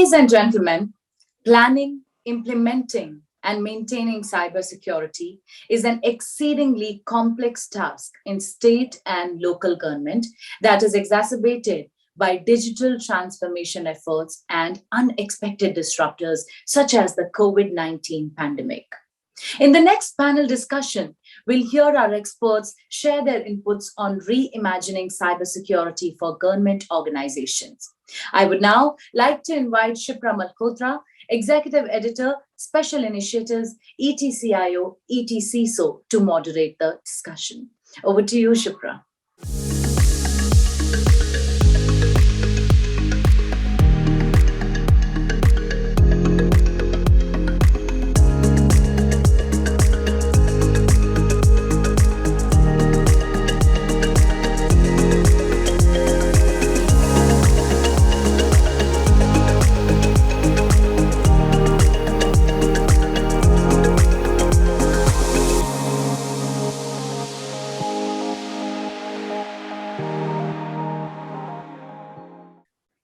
Ladies and gentlemen, planning, implementing, and maintaining cybersecurity is an exceedingly complex task in state and local government that is exacerbated by digital transformation efforts and unexpected disruptors such as the COVID-19 pandemic. In the next panel discussion, we'll hear our experts share their inputs on reimagining cybersecurity for government organizations. I would now like to invite Shipra Malhotra, Executive Editor, Special Initiatives, ETCIO, ETCISO, to moderate the discussion. Over to you, Shipra.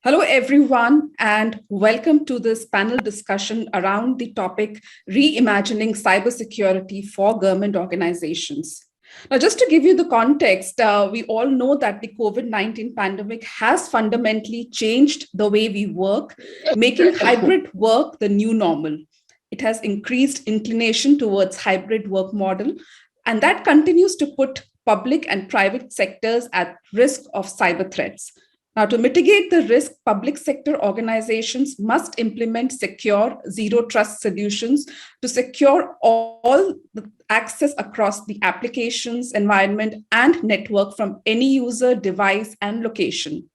Hello, everyone, and welcome to this panel discussion around the topic Reimagining Cybersecurity for Government Organizations. Now, just to give you the context, we all know that the COVID-19 pandemic has fundamentally changed the way we work, making hybrid work the new normal. It has increased inclination towards hybrid work model, and that continues to put public and private sectors at risk of cyber threats. Now, to mitigate the risk, public sector organizations must implement secure zero trust solutions to secure all the access across the applications, environment, and network from any user, device, and location.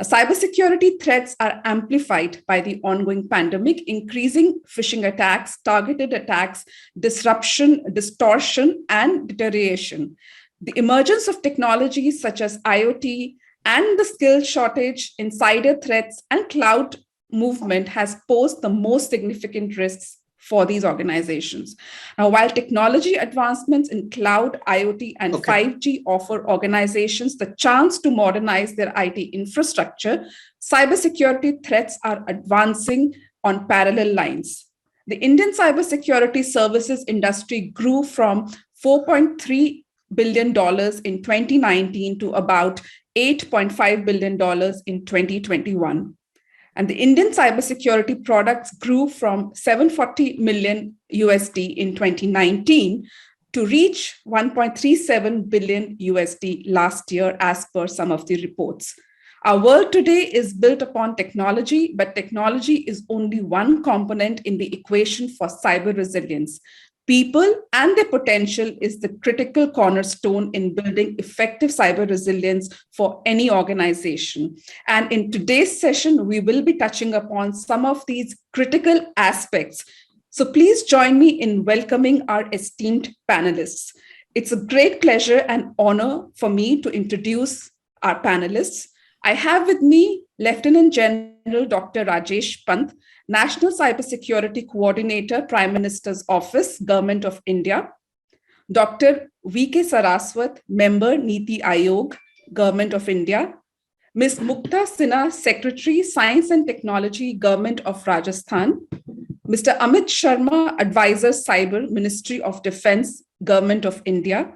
Cybersecurity threats are amplified by the ongoing pandemic, increasing phishing attacks, targeted attacks, disruption, distortion, and deterioration. The emergence of technologies such as IoT, and the skill shortage, insider threats, and cloud movement has posed the most significant risks for these organizations. Now, while technology advancements in cloud, IoT, and 5G offer organizations the chance to modernize their IT infrastructure, cybersecurity threats are advancing on parallel lines. The Indian cybersecurity services industry grew from $4.3 billion in 2019 to about $8.5 billion in 2021. And the Indian cybersecurity products grew from $740 million USD in 2019 to reach $1.37 billion USD last year, as per some of the reports. Our world today is built upon technology, but technology is only one component in the equation for cyber resilience. People and their potential is the critical cornerstone in building effective cyber resilience for any organization. And in today's session, we will be touching upon some of these critical aspects. So please join me in welcoming our esteemed panelists. It's a great pleasure and honor for me to introduce our panelists. I have with me Lieutenant General Dr. Rajesh Pant, National Cybersecurity Coordinator, Prime Minister's Office, Government of India. Dr. V.K. Saraswat, Member, NITI Aayog, Government of India. Ms. Mugdha Sinha, Secretary, Science and Technology, Government of Rajasthan. Mr. Amit Sharma, Advisor, Cyber, Ministry of Defense, Government of India.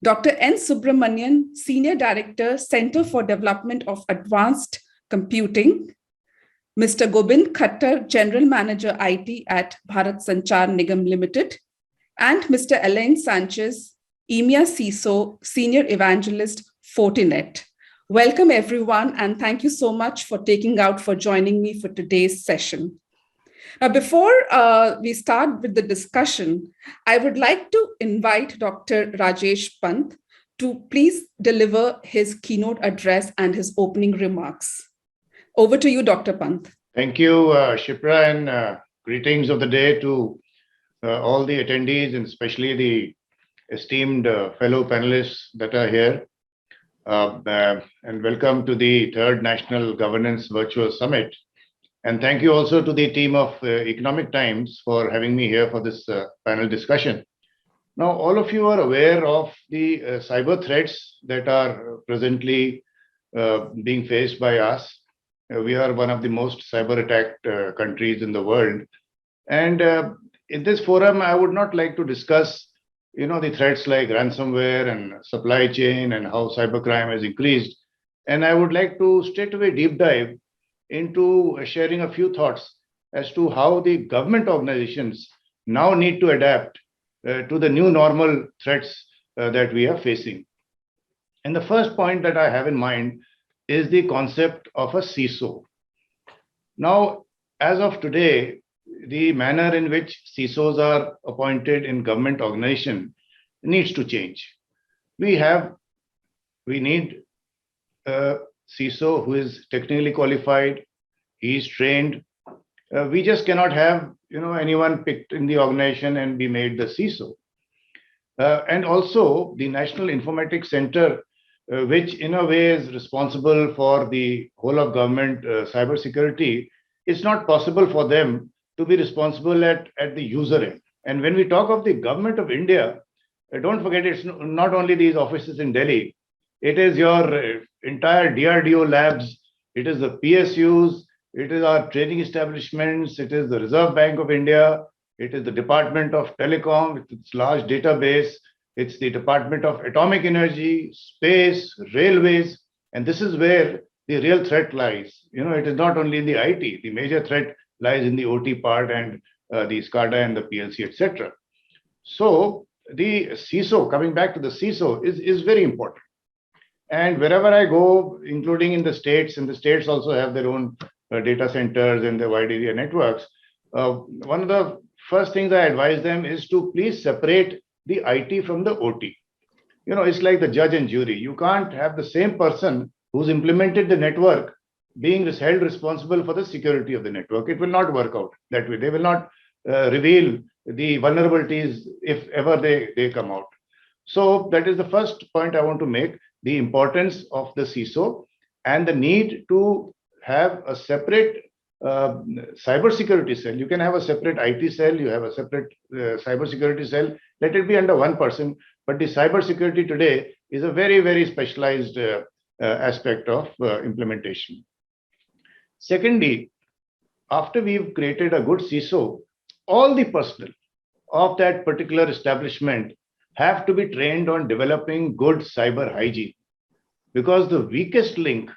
Dr. N. Subramanian, Senior Director, Center for Development of Advanced Computing. Mr. Gobind, Khattar, General Manager IT at Bharat Sanchar Nigam Limited. And Mr. Alain, Sanchez, EMEA CISO, Senior Evangelist, Fortinet. Welcome, everyone, and thank you so much for taking out for joining me for today's session. Now, before we start with the discussion, I would like to invite Dr. Rajesh Pant to please deliver his keynote address and his opening remarks. Over to you, Dr. Pant. Thank you, Shipra, and greetings of the day to all the attendees, and especially the esteemed fellow panelists that are here. And welcome to the third National Governance Virtual Summit. And thank you also to the team of Economic Times for having me here for this panel discussion. Now, all of you are aware of the cyber threats that are presently being faced by us. We are one of the most cyber attacked countries in the world. And in this forum, I would not like to discuss, the threats like ransomware and supply chain and how cybercrime has increased. And I would like to straight away deep dive into sharing a few thoughts as to how the government organizations now need to adapt to the new normal threats that we are facing. And the first point that I have in mind is the concept of a CISO. Now, as of today, the manner in which CISOs are appointed in government organization needs to change. We need a CISO who is technically qualified, he is trained. We just cannot have anyone picked in the organization and be made the CISO. And also the National Informatics Center, which in a way is responsible for the whole of government cybersecurity, it's not possible for them to be responsible at the user end. And when we talk of the government of India, don't forget it's not only these offices in Delhi, it is your entire DRDO labs, it is the PSUs, it is our training establishments, it is the Reserve Bank of India, it is the Department of Telecom with its large database, it's the Department of Atomic Energy, Space, Railways, and this is where the real threat lies. It is not only in the IT, the major threat lies in the OT part and the SCADA and the PLC, etc. So the CISO, coming back to the CISO, is very important. And wherever I go, including in the states, and the states also have their own data centers and their wide area networks, one of the first things I advise them is to please separate the IT from the OT. It's like the judge and jury. You can't have the same person who's implemented the network being held responsible for the security of the network. It will not work out that way. They will not reveal the vulnerabilities if ever they come out. So that is the first point I want to make, the importance of the CISO and the need to have a separate cybersecurity cell. You can have a separate IT cell, you have a separate cybersecurity cell, let it be under one person. But the cybersecurity today is a very, very specialized aspect of implementation. Secondly, after we've created a good CISO, all the personnel of that particular establishment have to be trained on developing good cyber hygiene, because the weakest link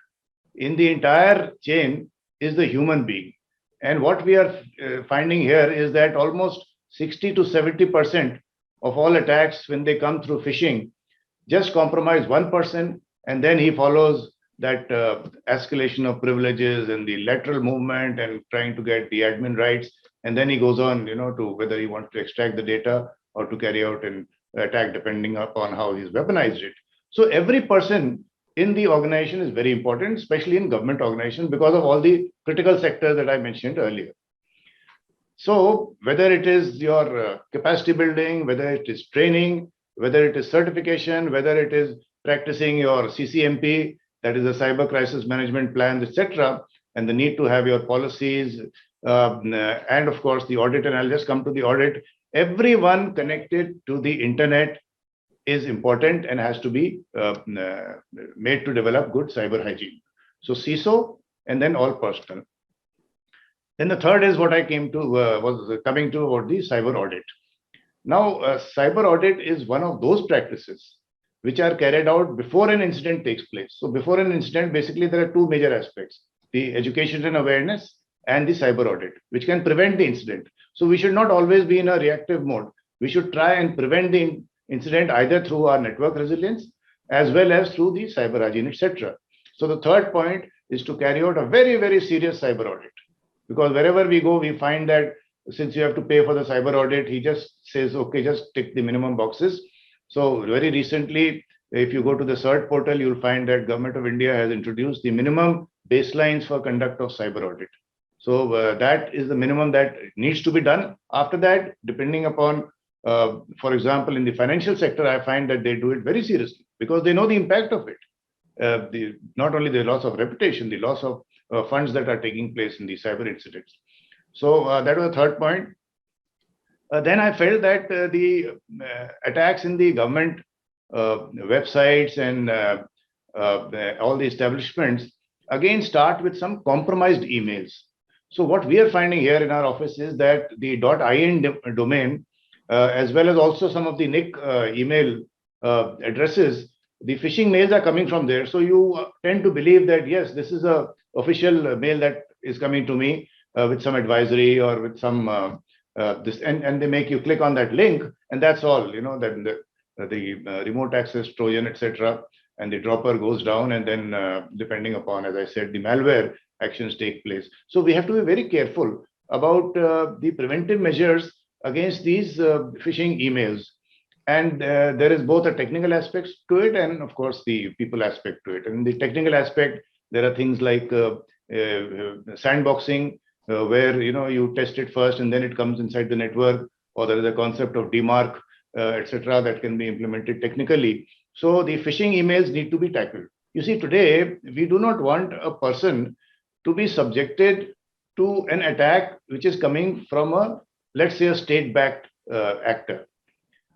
in the entire chain is the human being. And what we are finding here is that almost 60 to 70% of all attacks, when they come through phishing, just compromise one person, and then he follows that escalation of privileges and the lateral movement and trying to get the admin rights. And then he goes on, to whether he wants to extract the data or to carry out an attack, depending upon how he's weaponized it. So every person in the organization is very important, especially in government organizations, because of all the critical sectors that I mentioned earlier. So whether it is your capacity building, whether it is training, whether it is certification, whether it is practicing your CCMP, that is the cyber crisis management plans, etc., and the need to have your policies, and of course the audit, and I'll just come to the audit. Everyone connected to the internet is important and has to be made to develop good cyber hygiene. So CISO and then all personnel. Then the third is what I came to, was coming to about the cyber audit. Now, cyber audit is one of those practices which are carried out before an incident takes place. So before an incident, basically there are two major aspects, the education and awareness and the cyber audit, which can prevent the incident. So we should not always be in a reactive mode. We should try and prevent the incident either through our network resilience as well as through the cyber hygiene, etc. So the third point is to carry out a very, very serious cyber audit, because wherever we go, we find that since you have to pay for the cyber audit, he just says, okay, just tick the minimum boxes. So very recently, if you go to the CERT portal, you'll find that Government of India has introduced the minimum baselines for conduct of cyber audit. So that is the minimum that needs to be done. After that, depending upon, for example, in the financial sector, I find that they do it very seriously because they know the impact of it. Not only the loss of reputation, the loss of funds that are taking place in the cyber incidents. So that was the third point. Then I felt that the attacks in the government websites and all the establishments again start with some compromised emails. So what we are finding here in our office is that the .in domain, as well as also some of the NIC email addresses, the phishing mails are coming from there. So you tend to believe that, yes, this is a official mail that is coming to me with some advisory or with some this, and they make you click on that link, and that's all. Then the remote access Trojan, etc., and the dropper goes down, and then depending upon, as I said, the malware actions take place. So we have to be very careful about the preventive measures against these phishing emails. And there is both a technical aspect to it and, of course, the people aspect to it. And in the technical aspect, there are things like sandboxing, where you test it first and then it comes inside the network, or there is a concept of DMARC, etc., that can be implemented technically. So the phishing emails need to be tackled. You see, today we do not want a person to be subjected to an attack which is coming from a, let's say, a state-backed actor.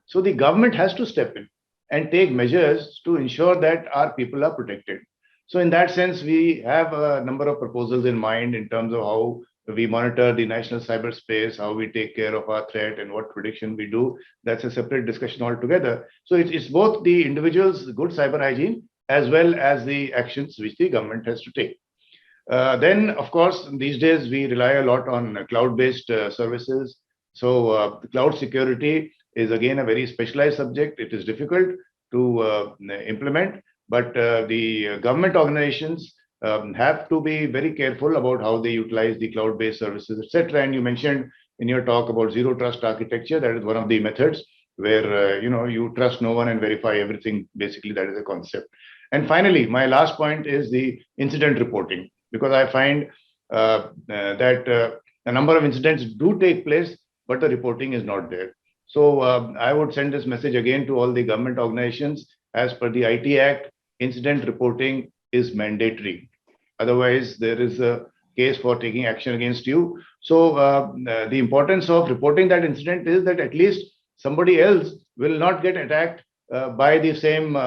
So the government has to step in and take measures to ensure that our people are protected. So in that sense, we have a number of proposals in mind in terms of how we monitor the national cyberspace, how we take care of our threat, and what prediction we do. That's a separate discussion altogether. So it's both the individual's good cyber hygiene as well as the actions which the government has to take. Then, of course, these days we rely a lot on cloud-based services. So cloud security is again a very specialized subject. It is difficult to implement, but the government organizations have to be very careful about how they utilize the cloud-based services, etc. And you mentioned in your talk about zero trust architecture. That is one of the methods where you trust no one and verify everything. Basically, that is a concept. And finally, my last point is the incident reporting, because I find that a number of incidents do take place, but the reporting is not there. So I would send this message again to all the government organizations. As per the IT Act, incident reporting is mandatory. Otherwise, there is a case for taking action against you. So the importance of reporting that incident is that at least somebody else will not get attacked by the same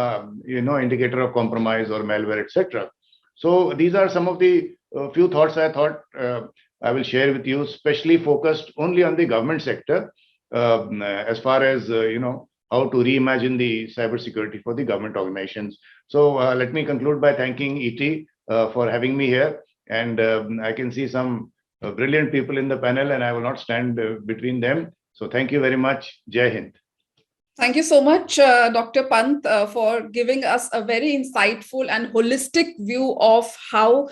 indicator of compromise or malware, etc. So these are some of the few thoughts I thought I will share with you, especially focused only on the government sector, as far as how to reimagine the cybersecurity for the government organizations. So let me conclude by thanking ET for having me here. And I can see some brilliant people in the panel, and I will not stand between them. So thank you very much. Jai Hind. Thank you so much, Dr. Pant, for giving us a very insightful and holistic view of how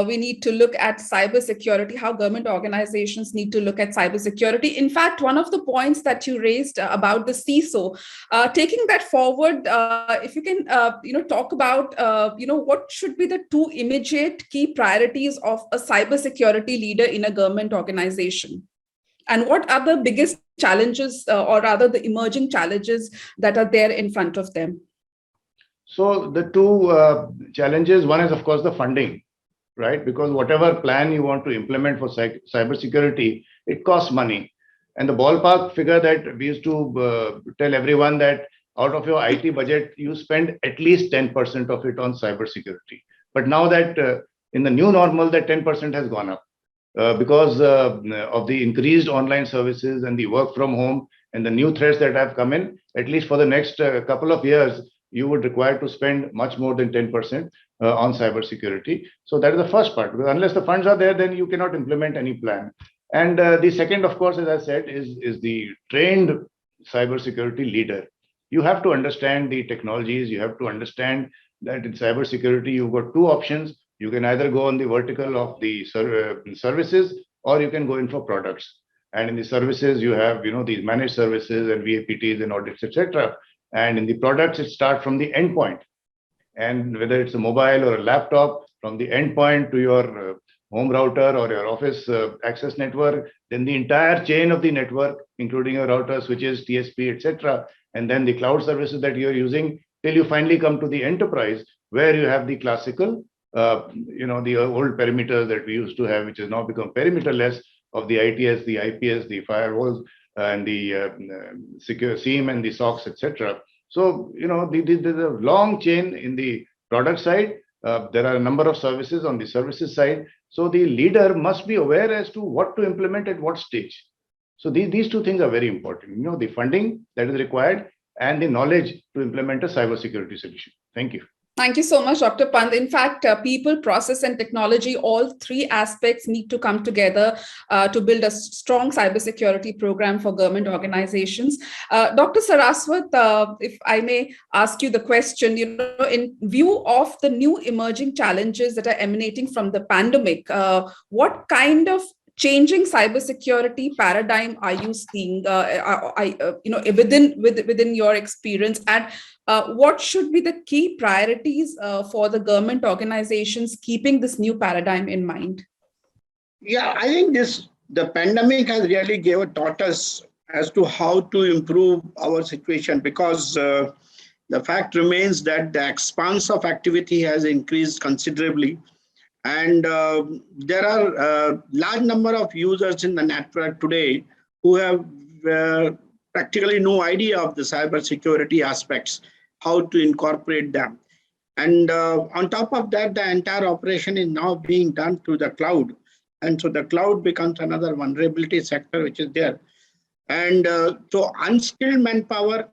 we need to look at cybersecurity, how government organizations need to look at cybersecurity. In fact, one of the points that you raised about the CISO, taking that forward, if you can, talk about, what should be the two immediate key priorities of a cybersecurity leader in a government organization? And what are the biggest challenges, or rather the emerging challenges that are there in front of them? So the two challenges, one is, of course, the funding, right? Because whatever plan you want to implement for cybersecurity, it costs money. And the ballpark figure that we used to tell everyone that out of your IT budget, you spend at least 10% of it on cybersecurity. But now that in the new normal, that 10% has gone up. Because of the increased online services and the work from home and the new threats that have come in, at least for the next couple of years, you would require to spend much more than 10% on cybersecurity. So that is the first part, because unless the funds are there, then you cannot implement any plan. And the second, of course, as I said, is the trained cybersecurity leader. You have to understand the technologies. You have to understand that in cybersecurity, you've got two options. You can either go on the vertical of the services, or you can go in for products. And in the services, you have these managed services and VAPTs and audits, etc. And in the products, it starts from the endpoint. And whether it's a mobile or a laptop, from the endpoint to your home router or your office access network, then the entire chain of the network, including your router, switches, TSP, etc. And then the cloud services that you're using, till you finally come to the enterprise, where you have the classical the old perimeters that we used to have, which has now become perimeterless, of the ITS, the IPS, the firewalls, and the secure SIEM and the SOCs, etc. So, there's a long chain in the product side, There are a number of services on the services side. So the leader must be aware as to what to implement at what stage. So these two things are very important. The funding that is required and the knowledge to implement a cybersecurity solution. Thank you. Thank you so much, Dr. Pant. In fact, people, process, and technology, all three aspects need to come together to build a strong cybersecurity program for government organizations. Dr. Saraswat, if I may ask you the question, in view of the new emerging challenges that are emanating from the pandemic, what kind of changing cybersecurity paradigm are you seeing, within your experience, and what should be the key priorities for the government organizations keeping this new paradigm in mind? Yeah, I think the pandemic has really taught us as to how to improve our situation, because the fact remains that the expanse of activity has increased considerably. And there are a large number of users in the network today who have practically no idea of the cybersecurity aspects, how to incorporate them. And on top of that, the entire operation is now being done through the cloud. And so the cloud becomes another vulnerability sector which is there. And so unskilled manpower,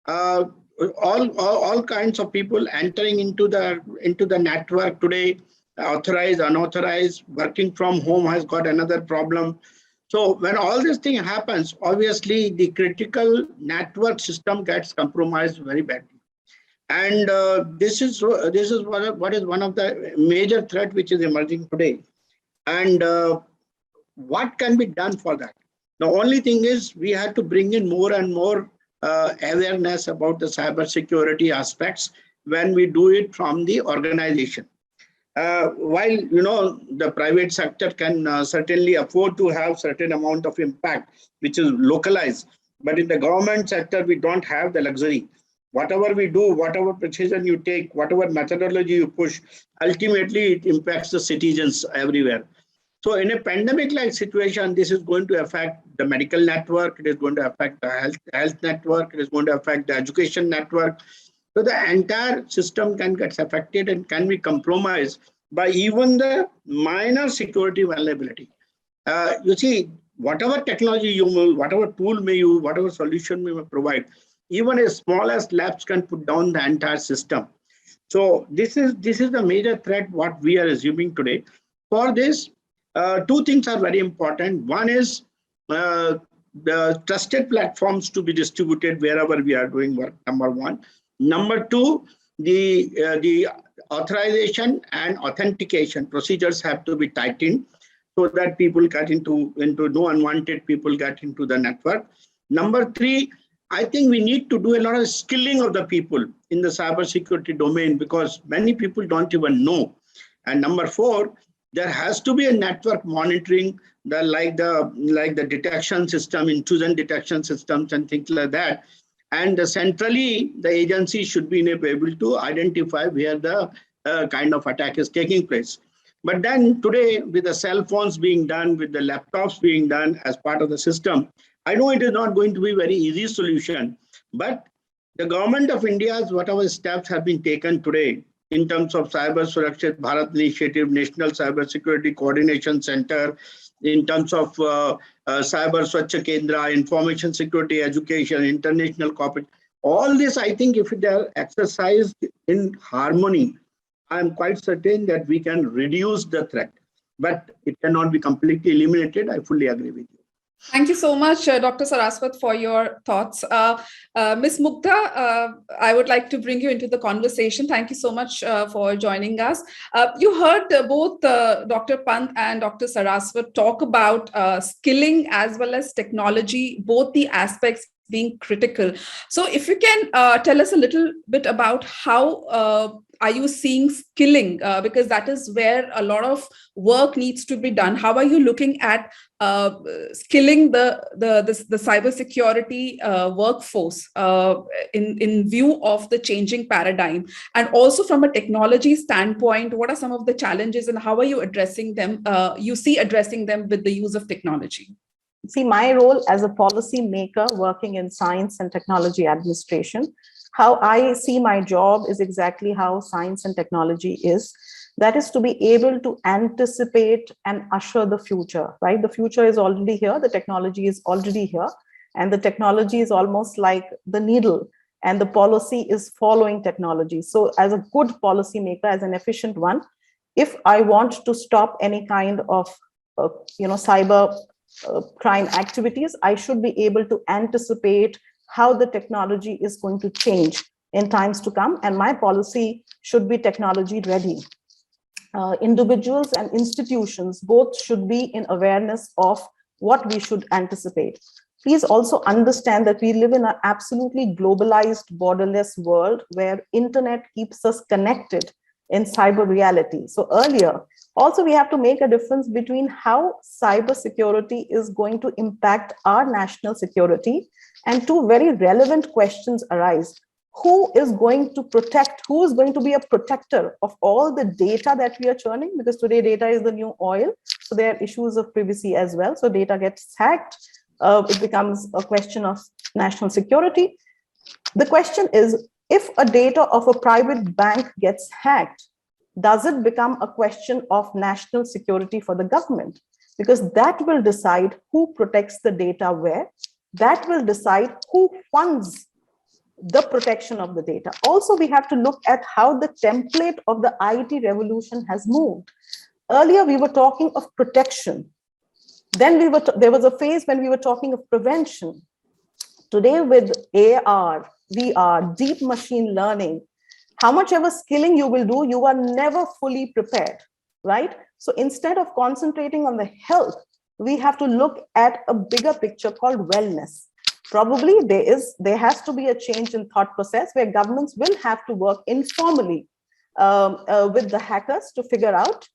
all kinds of people entering into the network today, authorized, unauthorized, working from home has got another problem. So when all this thing happens, obviously the critical network system gets compromised very badly. And this is what is one of the major threat which is emerging today. And what can be done for that? The only thing is we have to bring in more and more awareness about the cybersecurity aspects when we do it from the organization. While the private sector can certainly afford to have certain amount of impact which is localized, but in the government sector we don't have the luxury. Whatever we do, whatever precision you take, whatever methodology you push, ultimately it impacts the citizens everywhere. So in a pandemic-like situation, this is going to affect the medical network, it is going to affect the health network, it is going to affect the education network. So the entire system can get affected and can be compromised by even the minor security vulnerability. You see, whatever technology you will, whatever tool may use, whatever solution we may provide, even as small as lapse can put down the entire system. So this is the major threat what we are assuming today. For this, two things are very important. One is the trusted platforms to be distributed wherever we are doing work, number one. Number two, the authorization and authentication procedures have to be tightened so that people get into no unwanted people get into the network. Number three, I think we need to do a lot of skilling of the people in the cybersecurity domain because many people don't even know. And number four, there has to be a network monitoring, like the detection system, intrusion detection systems and things like that. And centrally, the agency should be able to identify where the kind of attack is taking place. But then today, with the cell phones being done, with the laptops being done as part of the system, I know it is not going to be a very easy solution, but the government of India's whatever steps have been taken today in terms of Cyber Suraksha Bharat Initiative, National Cybersecurity Coordination Center, in terms of Cyber Swachha Kendra, information security education, international cooperation, all this, I think if they are exercised in harmony, I am quite certain that we can reduce the threat, but it cannot be completely eliminated. I fully agree with you. Thank you so much, Dr. Saraswat, for your thoughts. Ms. Mugdha, I would like to bring you into the conversation. Thank you so much for joining us. You heard both Dr. Pant and Dr. Saraswat talk about skilling as well as technology, both the aspects being critical. So if you can tell us a little bit about how are you seeing skilling, because that is where a lot of work needs to be done. How are you looking at skilling the cybersecurity workforce in view of the changing paradigm? And also from a technology standpoint, what are some of the challenges and how are you addressing them? You see addressing them with the use of technology? See, my role as a policy maker working in science and technology administration, how I see my job is exactly how science and technology is. That is to be able to anticipate and usher the future, right? The future is already here, the technology is already here, and the technology is almost like the needle, and the policy is following technology. So as a good policymaker, as an efficient one, if I want to stop any kind of cyber crime activities, I should be able to anticipate how the technology is going to change in times to come, and my policy should be technology ready. Individuals and institutions both should be in awareness of what we should anticipate. Please also understand that we live in an absolutely globalized, borderless world where internet keeps us connected in cyber reality. So earlier, also we have to make a difference between how cybersecurity is going to impact our national security, and two very relevant questions arise. Who is going to protect, who is going to be a protector of all the data that we are churning? Because today data is the new oil. So there are issues of privacy as well. So data gets hacked. It becomes a question of national security. The question is, if a data of a private bank gets hacked, does it become a question of national security for the government? Because that will decide who protects the data where. That will decide who funds the protection of the data. Also, we have to look at how the template of the IT revolution has moved. Earlier, we were talking of protection. Then there was a phase when we were talking of prevention. Today, with AR, VR, deep machine learning, how much ever skilling you will do, you are never fully prepared, right? So instead of concentrating on the health, we have to look at a bigger picture called wellness. Probably there has to be a change in thought process where governments will have to work informally with the hackers to figure out,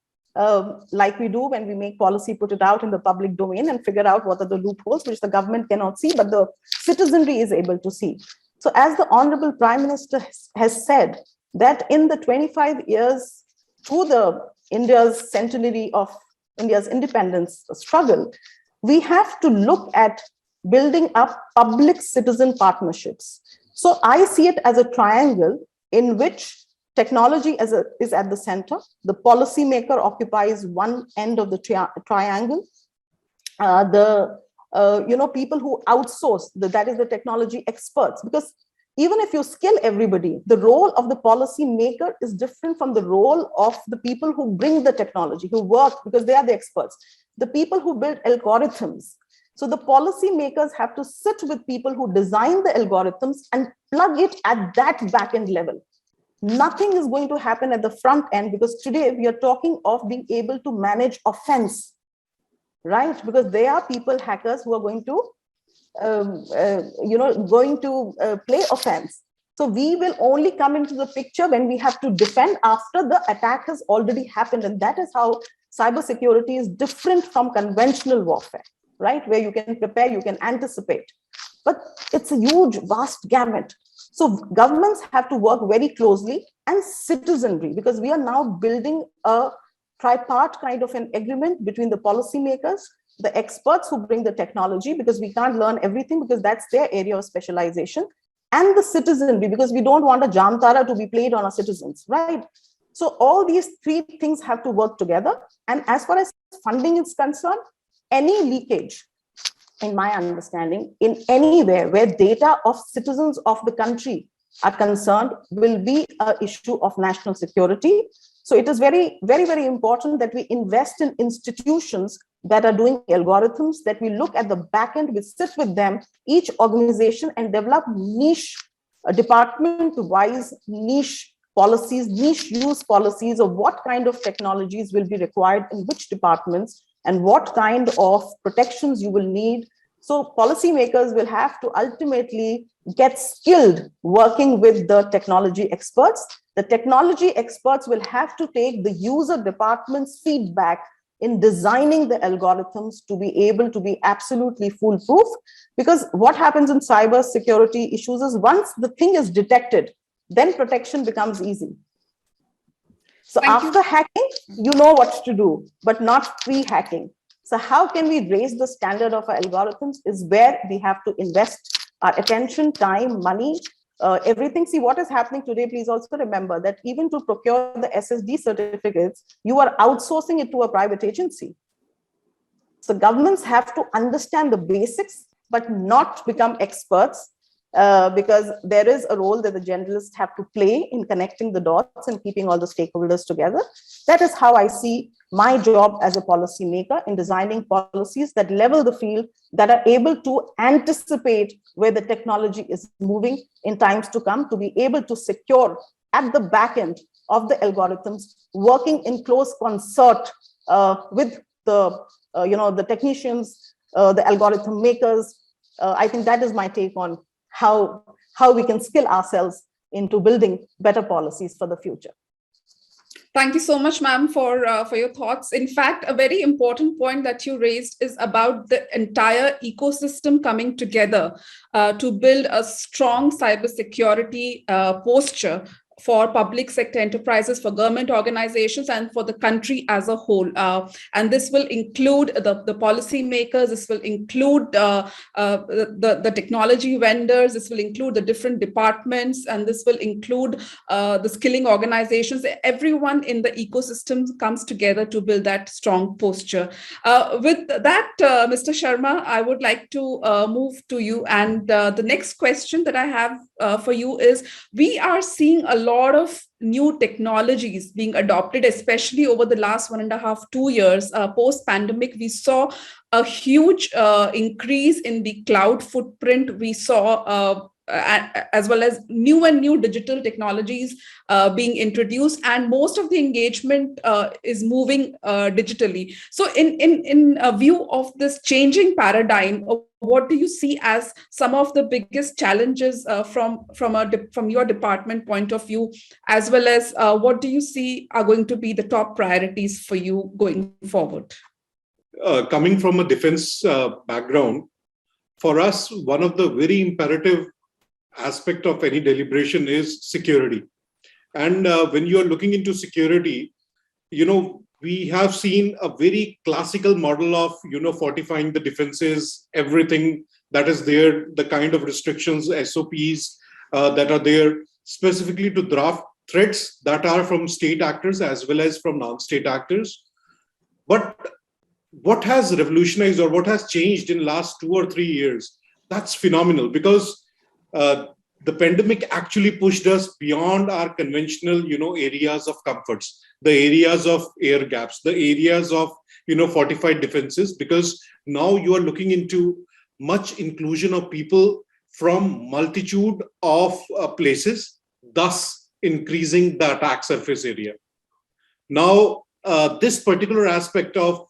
like we do when we make policy, put it out in the public domain and figure out what are the loopholes which the government cannot see, but the citizenry is able to see. So as the Honorable Prime Minister has said, that in the 25 years to the India's centenary of India's independence struggle, we have to look at building up public citizen partnerships. So I see it as a triangle in which technology is at the center. The policymaker occupies one end of the triangle. People who outsource, that is the technology experts, because even if you skill everybody, the role of the policy maker is different from the role of the people who bring the technology, who work, because they are the experts, the people who build algorithms. So the policy makers have to sit with people who design the algorithms and plug it at that back-end level. Nothing is going to happen at the front end, because today we are talking of being able to manage offense, right? Because there are people, hackers, who are going to play offense. So we will only come into the picture when we have to defend after the attack has already happened. And that is how cybersecurity is different from conventional warfare, right? Where you can prepare, you can anticipate. But it's a huge, vast gamut. So governments have to work very closely, and citizenry, because we are now building a tripart kind of an agreement between the policymakers, the experts who bring the technology, because we can't learn everything because that's their area of specialization, and the citizenry, because we don't want a Jamtara to be played on our citizens, right? So all these three things have to work together. And as far as funding is concerned, any leakage, in my understanding, in anywhere where data of citizens of the country are concerned, will be an issue of national security. So it is very, very, very important that we invest in institutions that are doing algorithms, that we look at the back end, we sit with them, each organization, and develop niche, department-wise niche policies, niche use policies of what kind of technologies will be required in which departments and what kind of protections you will need. So policymakers will have to ultimately get skilled working with the technology experts. The technology experts will have to take the user department's feedback in designing the algorithms to be able to be absolutely foolproof. Because what happens in cyber security issues is once the thing is detected, then protection becomes easy. So after hacking, you know what to do, but not pre-hacking. So how can we raise the standard of our algorithms is where we have to invest our attention, time, money, everything. See what is happening today. Please also remember that even to procure the SSD certificates, you are outsourcing it to a private agency. So governments have to understand the basics, but not become experts, because there is a role that the generalists have to play in connecting the dots and keeping all the stakeholders together. That is how I see my job as a policy maker, in designing policies that level the field, that are able to anticipate where the technology is moving in times to come, to be able to secure at the back end of the algorithms, working in close concert with the technicians, the algorithm makers. I think that is my take on how we can skill ourselves into building better policies for the future. Thank you so much, ma'am, for your thoughts. In fact, a very important point that you raised is about the entire ecosystem coming together to build a strong cybersecurity posture for public sector enterprises, for government organizations, and for the country as a whole. And this will include the policy makers, this will include the technology vendors, this will include the different departments, and this will include the skilling organizations. Everyone in the ecosystem comes together to build that strong posture. With that, Mr. Sharma, I would like to move to you. And the next question that I have for you is, we are seeing a lot of new technologies being adopted, especially over the last 1.5 to 2 years. Post-pandemic, we saw a huge increase in the cloud footprint. We saw as well as new digital technologies being introduced, and most of the engagement is moving digitally. So in a view of this changing paradigm, what do you see as some of the biggest challenges from your department point of view, as well as what do you see are going to be the top priorities for you going forward? Coming from a defense background, for us, one of the very imperative aspect of any deliberation is security. And when you are looking into security, we have seen a very classical model of, fortifying the defenses, everything that is there, the kind of restrictions, SOPs that are there, specifically to draft threats that are from state actors as well as from non-state actors. But what has revolutionized or what has changed in the last 2 or 3 years, that's phenomenal, because the pandemic actually pushed us beyond our conventional, areas of comforts, the areas of air gaps, the areas of, fortified defenses, because now you are looking into much inclusion of people from multitude of places, thus increasing the attack surface area. Now, this particular aspect of,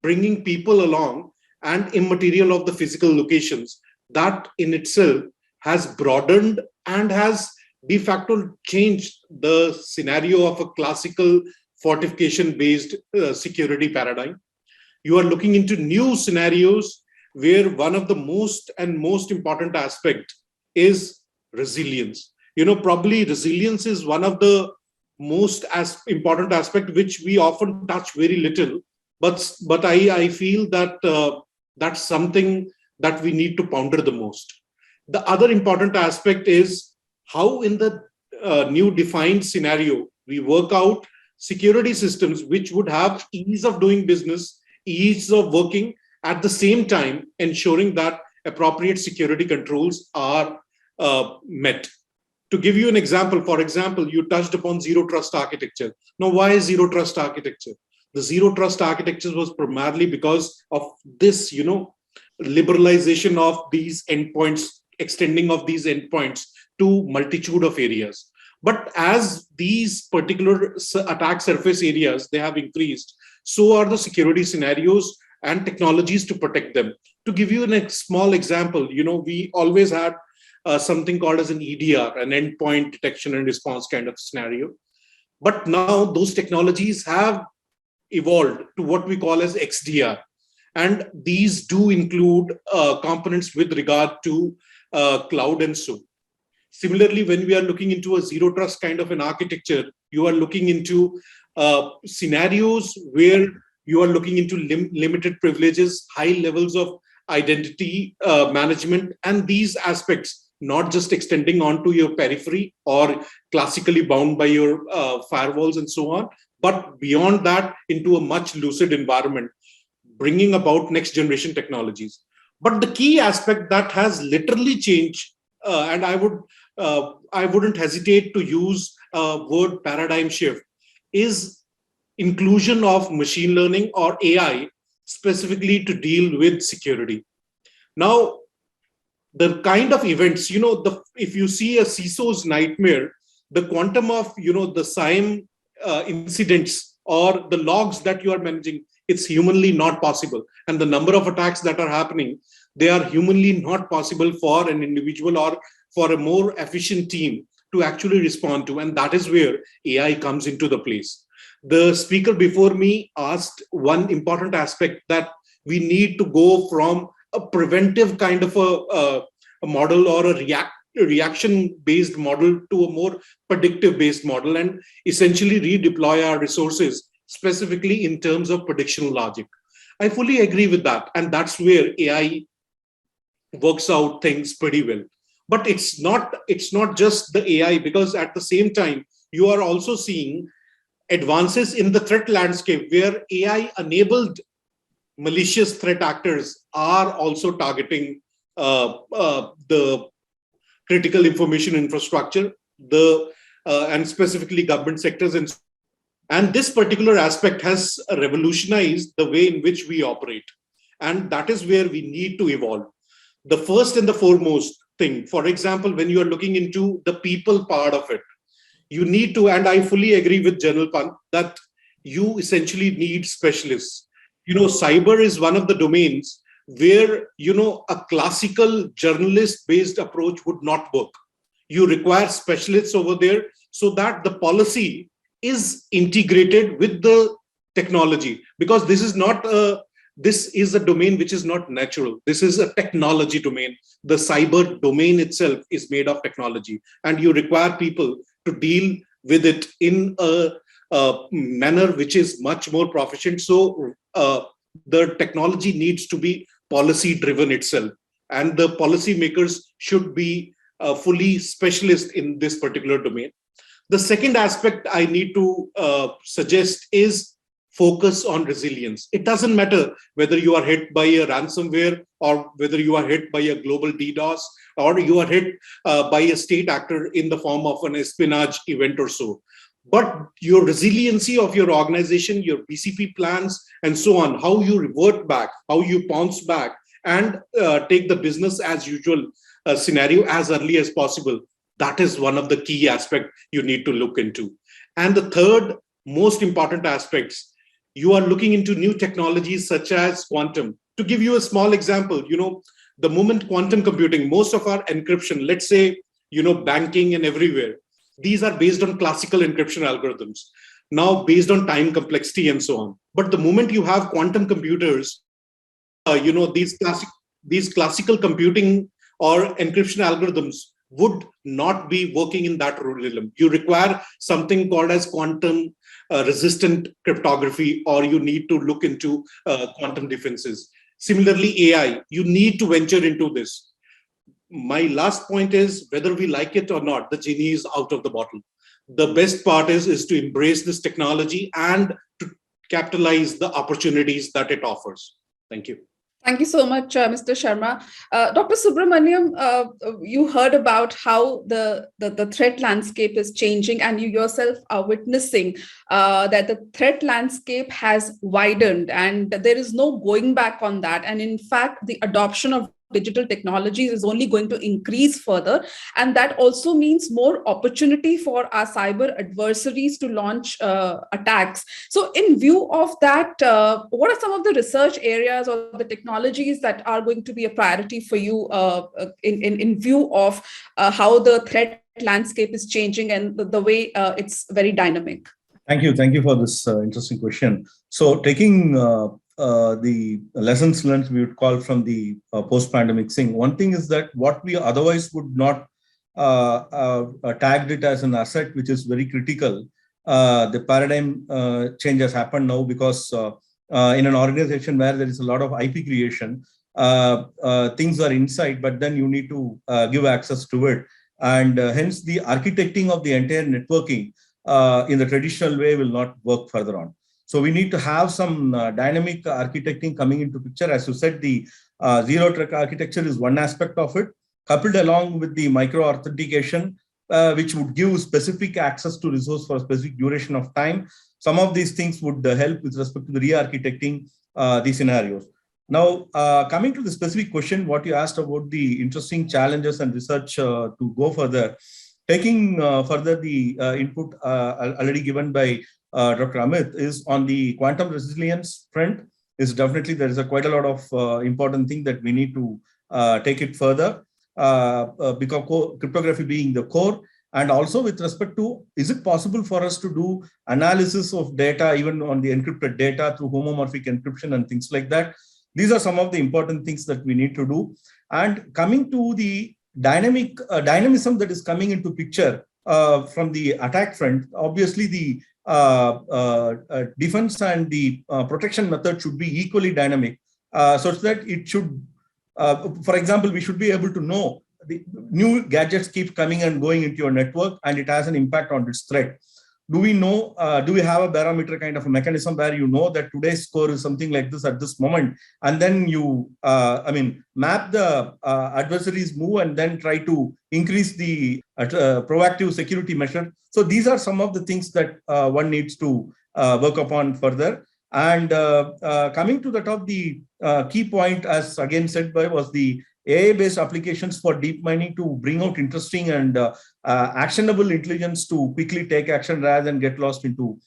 bringing people along and immaterial of the physical locations, that in itself has broadened and has de facto changed the scenario of a classical fortification-based security paradigm. You are looking into new scenarios where one of the most important aspect is resilience. Probably resilience is one of the most important aspect which we often touch very little, but I feel that that's something that we need to ponder the most. The other important aspect is how in the new defined scenario, we work out security systems which would have ease of doing business, ease of working, at the same time ensuring that appropriate security controls are met. To give you an example, for example, you touched upon zero trust architecture. Now, why is zero trust architecture? The zero trust architecture was primarily because of this, liberalization of these endpoints, extending of these endpoints to multitude of areas. But as these particular attack surface areas, they have increased, so are the security scenarios and technologies to protect them. To give you a small example, we always had something called as an EDR, an endpoint detection and response kind of scenario. But now those technologies have evolved to what we call as XDR. And these do include components with regard to cloud and so. Similarly, when we are looking into a zero trust kind of an architecture, you are looking into scenarios where you are looking into limited privileges, high levels of identity management, and these aspects not just extending onto your periphery or classically bound by your firewalls and so on, but beyond that into a much lucid environment, bringing about next generation technologies. But the key aspect that has literally changed, and I wouldn't hesitate to use word paradigm shift, is inclusion of machine learning or AI specifically to deal with security. Now, the kind of events, if you see a CISO's nightmare, the quantum of, the SIEM incidents or the logs that you are managing, it's humanly not possible. And the number of attacks that are happening, they are humanly not possible for an individual or for a more efficient team to actually respond to. And that is where AI comes into the place. The speaker before me asked one important aspect, that we need to go from a preventive kind of a model or a reaction-based model to a more predictive-based model, and essentially redeploy our resources specifically in terms of prediction logic. I fully agree with that. And that's where AI works out things pretty well. But it's not just the AI, because at the same time, you are also seeing advances in the threat landscape where AI-enabled malicious threat actors are also targeting the critical information infrastructure, and specifically government sectors. And this particular aspect has revolutionized the way in which we operate. And that is where we need to evolve. The first and the foremost thing, for example, when you are looking into the people part of it, you need to, and I fully agree with General Pant, that you essentially need specialists. Cyber is one of the domains where, a classical journalist-based approach would not work. You require specialists over there so that the policy is integrated with the technology, because this is a domain which is not natural. This is a technology domain. The cyber domain itself is made of technology, and you require people to deal with it in a manner which is much more proficient. So the technology needs to be policy driven itself, and the policy makers should be fully specialist in this particular domain. The second aspect I need to suggest is focus on resilience. It doesn't matter whether you are hit by a ransomware, or whether you are hit by a global DDoS, or you are hit by a state actor in the form of an espionage event or so. But your resiliency of your organization, your BCP plans, and so on, how you revert back, how you bounce back, and take the business as usual scenario as early as possible. That is one of the key aspects you need to look into. And the third most important aspects, you are looking into new technologies such as quantum. To give you a small example, the moment quantum computing, most of our encryption, let's say, banking and everywhere, these are based on classical encryption algorithms, now based on time complexity and so on. But the moment you have quantum computers, these classical computing or encryption algorithms would not be working in that realm. You require something called as quantum resistant cryptography, or you need to look into quantum defenses. Similarly, AI, you need to venture into this. My last point is, whether we like it or not, the genie is out of the bottle. The best part is to embrace this technology and to capitalize the opportunities that it offers. Thank you. Thank you so much, Mr. Sharma. Dr. Subramanian, you heard about how the threat landscape is changing, and you yourself are witnessing that the threat landscape has widened, and there is no going back on that. And in fact, the adoption of digital technologies is only going to increase further. And that also means more opportunity for our cyber adversaries to launch attacks. So in view of that, what are some of the research areas or the technologies that are going to be a priority for you in view of how the threat landscape is changing and the way it's very dynamic? Thank you for this interesting question. So taking the lessons learned, we would call, from the post-pandemic thing. One thing is that what we otherwise would not tagged it as an asset, which is very critical. The paradigm change has happened now, because in an organization where there is a lot of IP creation, things are inside, but then you need to give access to it. And hence the architecting of the entire networking in the traditional way will not work further on. So we need to have some dynamic architecting coming into picture. As you said, the zero trust architecture is one aspect of it, coupled along with the micro authentication, which would give specific access to resource for a specific duration of time. Some of these things would help with respect to the re-architecting these scenarios. Now, coming to the specific question, what you asked about the interesting challenges and research to go further, taking further the input already given by Dr. Amit is on the quantum resilience front. Is definitely there is quite a lot of important thing that we need to take it further, because cryptography being the core, and also with respect to, is it possible for us to do analysis of data even on the encrypted data through homomorphic encryption and things like that. These are some of the important things that we need to do. And coming to the dynamism that is coming into picture from the attack front, obviously the defense and the protection method should be equally dynamic, such that it should, for example, we should be able to know the new gadgets keep coming and going into your network, and it has an impact on this threat. Do we know, do we have a barometer kind of a mechanism where you know that today's score is something like this at this moment, and then you, map the adversary's move and then try to increase the proactive security measure. So these are some of the things that one needs to work upon further. And coming to the top, the key point, as again said by, was the AI-based applications for deep mining to bring out interesting and actionable intelligence to quickly take action rather than get lost into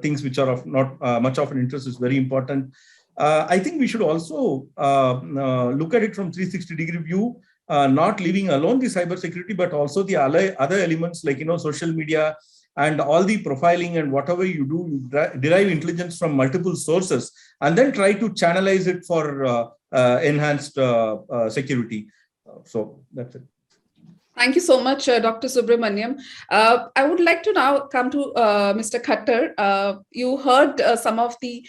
things which are of not much of an interest is very important. I think we should also look at it from 360-degree view, not leaving alone the cybersecurity, but also the other elements like, social media and all the profiling and whatever you do, you derive intelligence from multiple sources and then try to channelize it for enhanced security. So that's it. Thank you so much, Dr. Subramanian. I would like to now come to Mr. Khattar. You heard some of the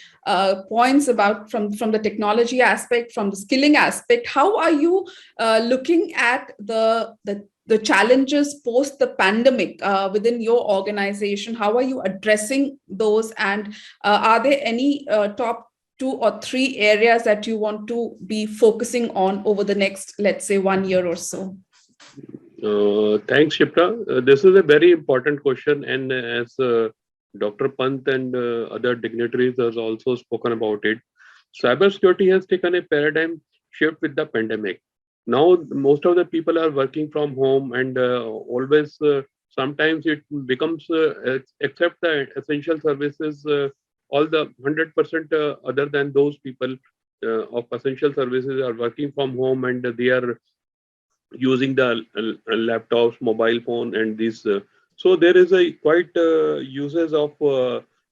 points about from the technology aspect, from the skilling aspect. How are you looking at the challenges post the pandemic within your organization? How are you addressing those? And are there any top 2 or 3 areas that you want to be focusing on over the next, let's say, 1 year or so? Thanks, Shipra. This is a very important question, and as Dr. Pant and other dignitaries has also spoken about it, cybersecurity has taken a paradigm shift with the pandemic. Now, most of the people are working from home, and always sometimes it becomes, except the essential services, all the 100% other than those people of essential services are working from home, and they are using the laptops, mobile phone, and this. So there is a quite uses of,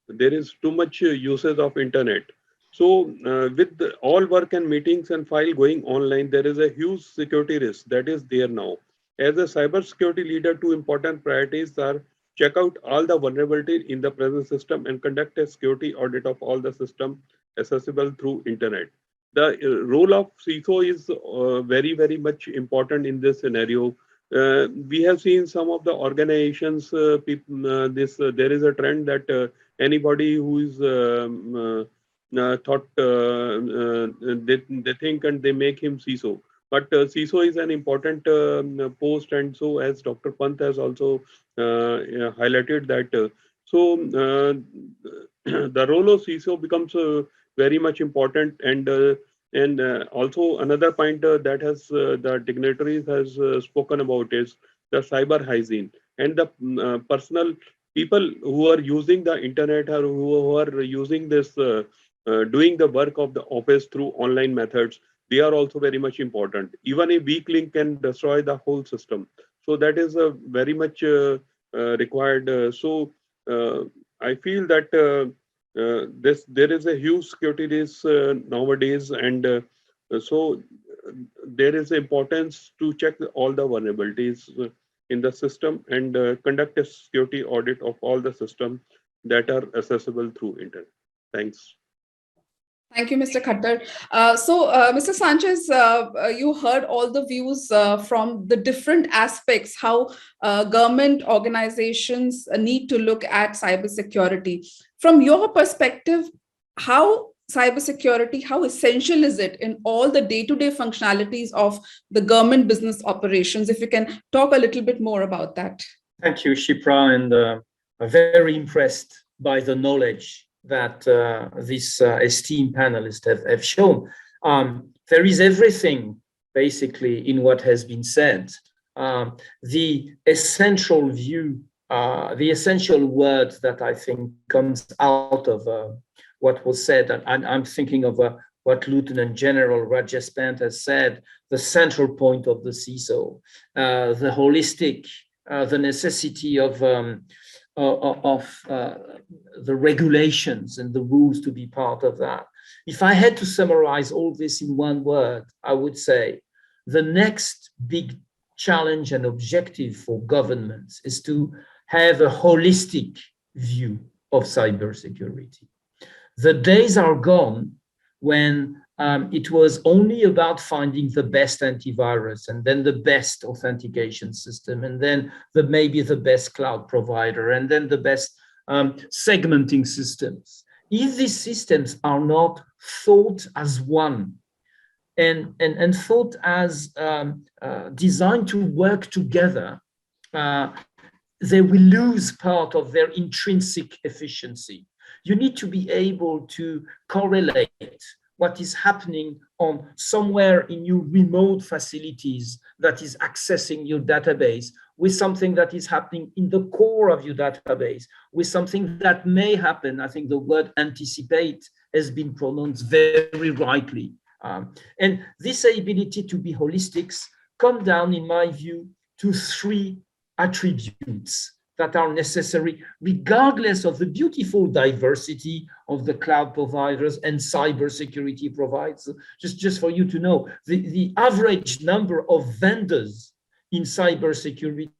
there is too much uses of internet. So with all work and meetings and file going online, there is a huge security risk that is there now. As a cybersecurity leader, 2 important priorities are: check out all the vulnerability in the present system and conduct a security audit of all the system accessible through internet. The role of CISO is very, very much important in this scenario. We have seen some of the organizations, there is a trend that anybody who is thought, they think and they make him CISO. But CISO is an important post, and so as Dr. Pant has also highlighted that, the role of CISO becomes very much important, and also another point that has the dignitaries has spoken about is the cyber hygiene, and the personal people who are using the internet or who are using this, doing the work of the office through online methods. They are also very much important. Even a weak link can destroy the whole system. So that is very much required. I feel that there is a huge security risk nowadays, and so there is importance to check all the vulnerabilities in the system and conduct a security audit of all the systems that are accessible through internet. Thanks. Thank you, Mr. Khattar. Mr. Sanchez, you heard all the views from the different aspects, how government organizations need to look at cybersecurity. From your perspective, how cybersecurity, how essential is it in all the day-to-day functionalities of the government business operations? If you can talk a little bit more about that. Thank you, Shipra, and I'm very impressed by the knowledge that this esteemed panelists have shown. There is everything, basically, in what has been said. The essential view, the essential word that I think comes out of what was said, and I'm thinking of what Lieutenant General Rajesh Pant has said, the central point of the CISO, the holistic, the necessity of the regulations and the rules to be part of that. If I had to summarize all this in one word, I would say the next big challenge and objective for governments is to have a holistic view of cybersecurity. The days are gone when it was only about finding the best antivirus and then the best authentication system and then maybe the best cloud provider and then the best segmenting systems. If these systems are not thought as one and thought as designed to work together, they will lose part of their intrinsic efficiency. You need to be able to correlate what is happening on somewhere in your remote facilities that is accessing your database with something that is happening in the core of your database, with something that may happen. I think the word anticipate has been pronounced very rightly. And this ability to be holistics come down, in my view, to three attributes that are necessary, regardless of the beautiful diversity of the cloud providers and cybersecurity providers. Just for you to know, the average number of vendors in cybersecurity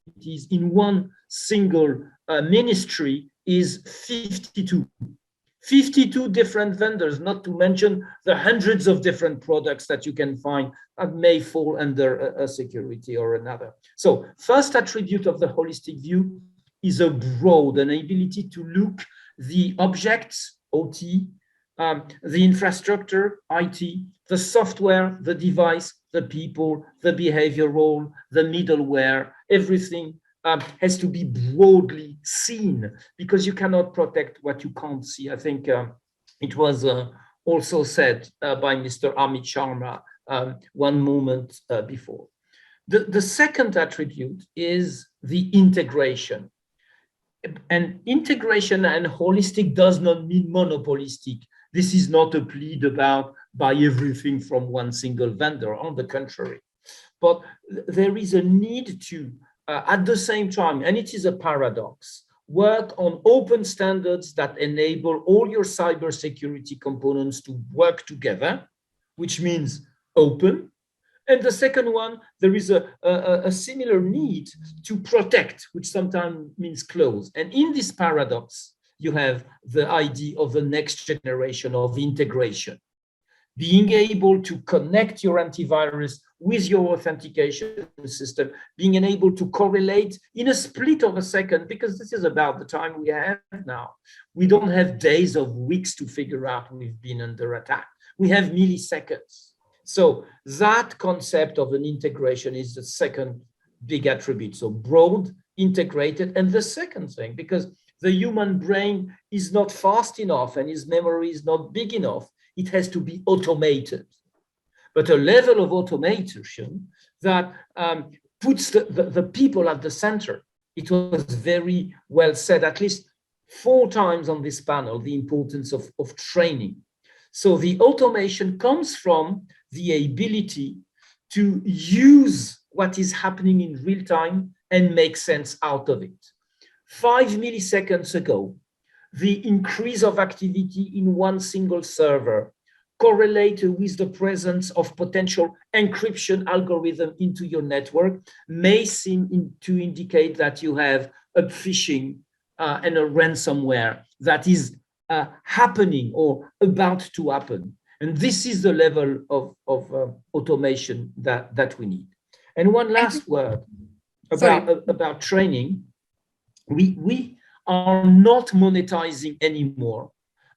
in one single ministry is 52. 52 different vendors, not to mention the hundreds of different products that you can find that may fall under a security or another. So first attribute of the holistic view is an ability to look the objects, OT, the infrastructure, IT, the software, the device, the people, the behavioral, the middleware, everything has to be broadly seen because you cannot protect what you can't see. I think it was also said by Mr. Amit Sharma one moment before. The second attribute is the integration. And integration and holistic does not mean monopolistic. This is not a plea about buy everything from one single vendor, on the contrary. But there is a need to, at the same time, and it is a paradox, work on open standards that enable all your cybersecurity components to work together, which means open. And the second one, there is a similar need to protect, which sometimes means close. And in this paradox, you have the idea of the next generation of integration. Being able to connect your antivirus with your authentication system, being able to correlate in a split of a second, because this is about the time we have now. We don't have days or weeks to figure out we've been under attack. We have milliseconds. So that concept of an integration is the second big attribute. So broad, integrated. And the second thing, because the human brain is not fast enough and his memory is not big enough, it has to be automated. But a level of automation that puts the people at the center. It was very well said, at least 4 times on this panel, the importance of training. So the automation comes from the ability to use what is happening in real time and make sense out of it. 5 milliseconds ago, the increase of activity in one single server correlated with the presence of potential encryption algorithm into your network may seem to indicate that you have a phishing and a ransomware that is happening or about to happen. And this is the level of automation that we need. And one last word about training. We are not monetizing anymore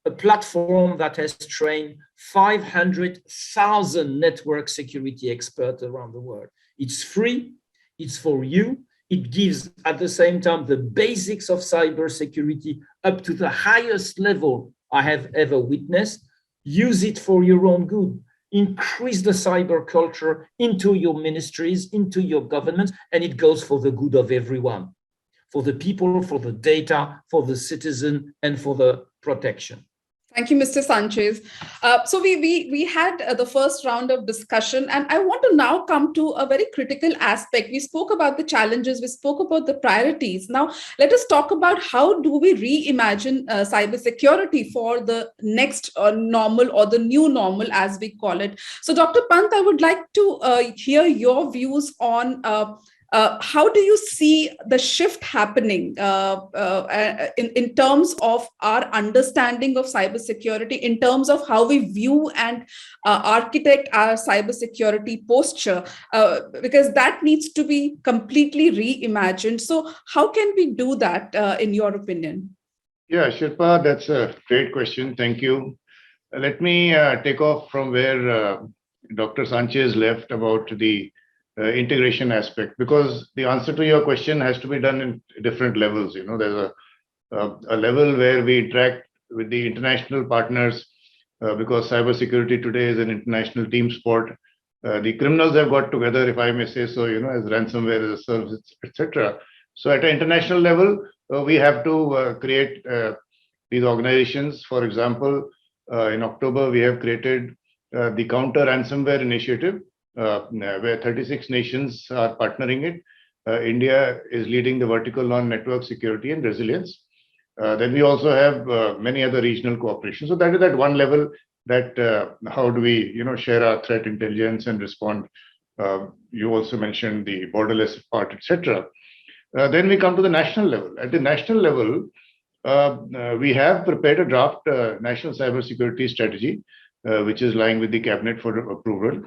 a platform that has trained 500,000 network security experts around the world. It's free, it's for you. It gives at the same time the basics of cybersecurity up to the highest level I have ever witnessed. Use it for your own good. Increase the cyber culture into your ministries, into your governments, and it goes for the good of everyone, for the people, for the data, for the citizen, and for the protection. Thank you, Mr. Sanchez. So we had the first round of discussion, and I want to now come to a very critical aspect. We spoke about the challenges, we spoke about the priorities. Now, let us talk about how do we reimagine cybersecurity for the next normal, or the new normal, as we call it. So, Dr. Pant, I would like to hear your views on how do you see the shift happening in terms of our understanding of cybersecurity, in terms of how we view and architect our cybersecurity posture, because that needs to be completely reimagined. So how can we do that, in your opinion? Yeah, Shipra, that's a great question. Thank you. Let me take off from where Dr. Sanchez left about the integration aspect, because the answer to your question has to be done in different levels. You know, there's a level where we interact with the international partners, because cybersecurity today is an international team sport. The criminals have got together, if I may say so, you know, as ransomware as a service, etc. So at an international level, we have to create these organizations. For example, in October, we have created the Counter Ransomware Initiative, where 36 nations are partnering it. India is leading the vertical on network security and resilience. Then we also have many other regional cooperation. So that is at one level, that how do we, you know, share our threat intelligence and respond. You also mentioned the borderless part, etc. Then we come to the national level. At the national level, we have prepared a draft national cybersecurity strategy, which is lying with the cabinet for approval.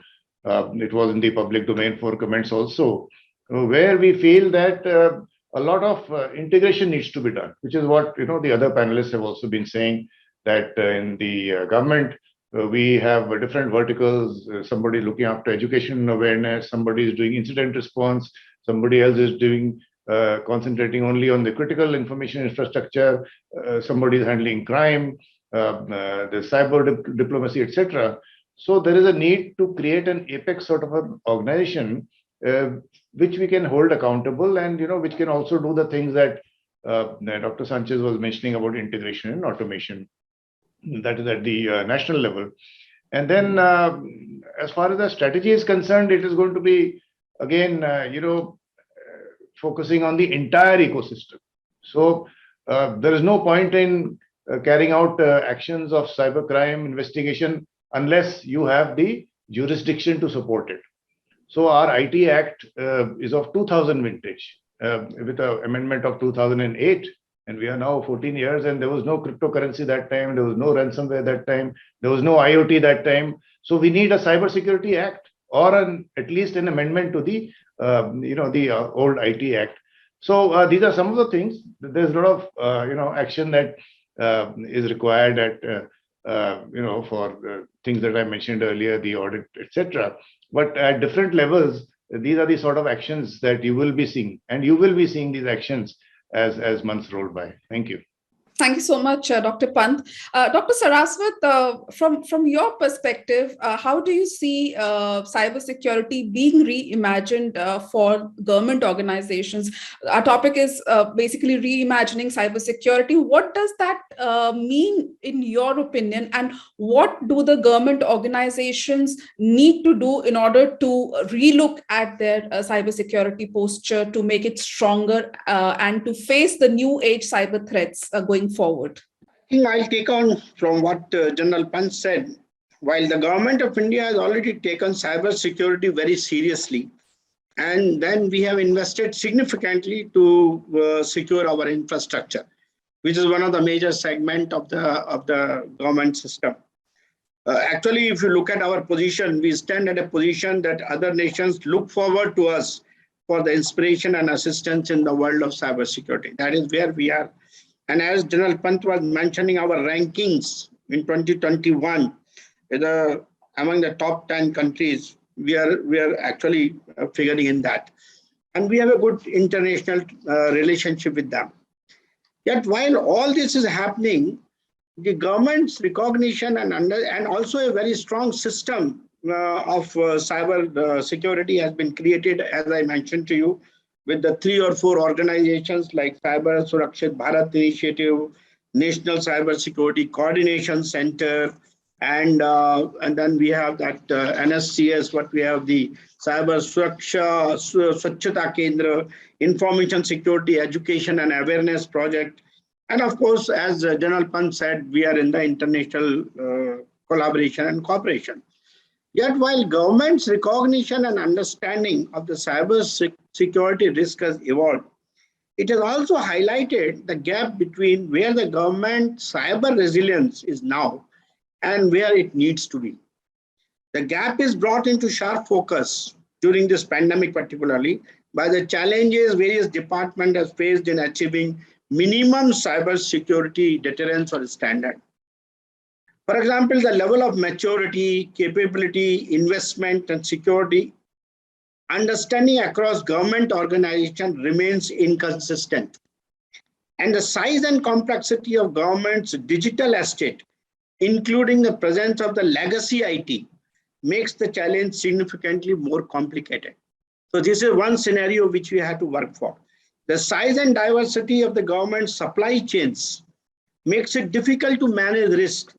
It was in the public domain for comments also, where we feel that a lot of integration needs to be done, which is what, you know, the other panelists have also been saying, that in the government, we have different verticals, somebody looking after education awareness, somebody is doing incident response, somebody else is doing concentrating only on the critical information infrastructure, somebody is handling crime, the cyber diplomacy, etc. So there is a need to create an apex sort of an organization which we can hold accountable, and, you know, which can also do the things that Dr. Sanchez was mentioning about integration and automation. That is at the national level. And then as far as the strategy is concerned, it is going to be, again, you know, focusing on the entire ecosystem. So there is no point in carrying out actions of cybercrime investigation unless you have the jurisdiction to support it. So our IT Act is of 2000 vintage, with an amendment of 2008, and we are now 14 years, and there was no cryptocurrency that time, there was no ransomware that time, there was no IoT that time. So we need a Cybersecurity Act, or at least an amendment to the you know, the old IT Act. So these are some of the things. There's a lot of you know, action that is required at you know, for things that I mentioned earlier, the audit, etc. But at different levels, these are the sort of actions that you will be seeing, and you will be seeing these actions as months roll by. Thank you. Thank you so much, Dr. Pant. Dr. Saraswat, from your perspective, how do you see cybersecurity being reimagined for government organizations? Our topic is basically reimagining cybersecurity. What does that mean in your opinion, and what do the government organizations need to do in order to relook at their cybersecurity posture to make it stronger and to face the new age cyber threats going forward? I think I'll take on from what General Pant said. While the government of India has already taken cybersecurity very seriously, and then we have invested significantly to secure our infrastructure, which is one of the major segments of the government system. Actually, if you look at our position, we stand at a position that other nations look forward to us for the inspiration and assistance in the world of cybersecurity. That is where we are. And as General Pant was mentioning, our rankings in 2021, among the top 10 countries, we are actually figuring in that. And we have a good international relationship with them. Yet while all this is happening, the government's recognition and also a very strong system of cyber security has been created, as I mentioned to you, with the 3 or 4 organizations like Cyber Surakshit Bharat Initiative, National Cyber Security Coordination Center, and then we have that NSCS, what we have, the Cyber Suraksha Swachhata Kendra, Information Security Education and Awareness Project. And of course, as General Pant said, we are in the international collaboration and cooperation. Yet while government's recognition and understanding of the cyber security risk has evolved, it has also highlighted the gap between where the government cyber resilience is now and where it needs to be. The gap is brought into sharp focus during this pandemic, particularly by the challenges various departments have faced in achieving minimum cyber security deterrence or standard. For example, the level of maturity, capability, investment, and security understanding across government organizations remains inconsistent. And the size and complexity of government's digital estate, including the presence of the legacy IT, makes the challenge significantly more complicated. So this is one scenario which we have to work for. The size and diversity of the government's supply chains makes it difficult to manage risk,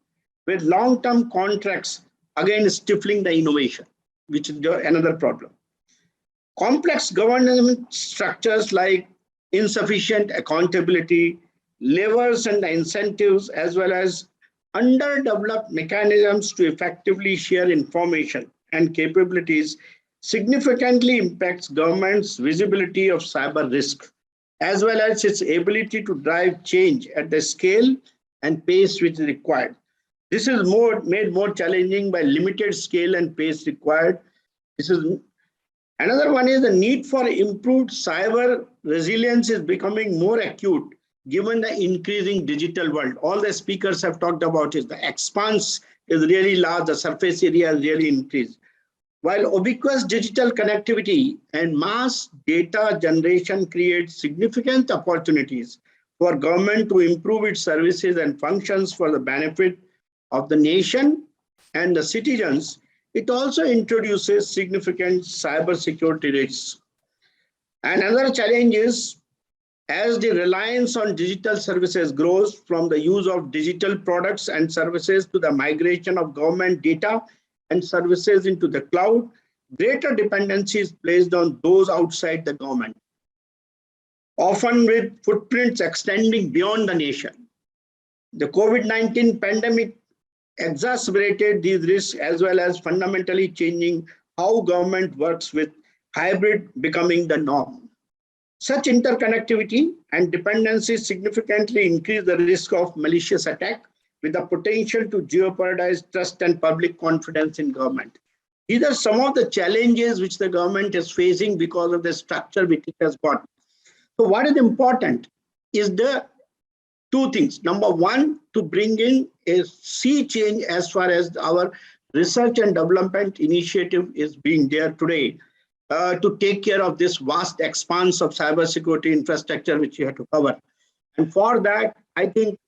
with long-term contracts again stifling the innovation, which is another problem. Complex governance structures like insufficient accountability, levers and incentives, as well as underdeveloped mechanisms to effectively share information and capabilities significantly impacts government's visibility of cyber risk, as well as its ability to drive change at the scale and pace which is required. This is made more challenging by limited scale and pace required. Another one is the need for improved cyber resilience is becoming more acute given the increasing digital world. All the speakers have talked about is the expanse is really large, the surface area has really increased. While ubiquitous digital connectivity and mass data generation create significant opportunities for government to improve its services and functions for the benefit of the nation and the citizens, it also introduces significant cybersecurity risks. And another challenge is, as the reliance on digital services grows from the use of digital products and services to the migration of government data and services into the cloud, greater dependency is placed on those outside the government, often with footprints extending beyond the nation. The COVID-19 pandemic exacerbated these risks, as well as fundamentally changing how government works, with hybrid becoming the norm. Such interconnectivity and dependency significantly increase the risk of malicious attack, with the potential to jeopardize trust and public confidence in government. These are some of the challenges which the government is facing because of the structure which it has got. So what is important is the two things. Number one, to bring in a sea change as far as our research and development initiative is being there today to take care of this vast expanse of cybersecurity infrastructure which you have to cover. And for that, I think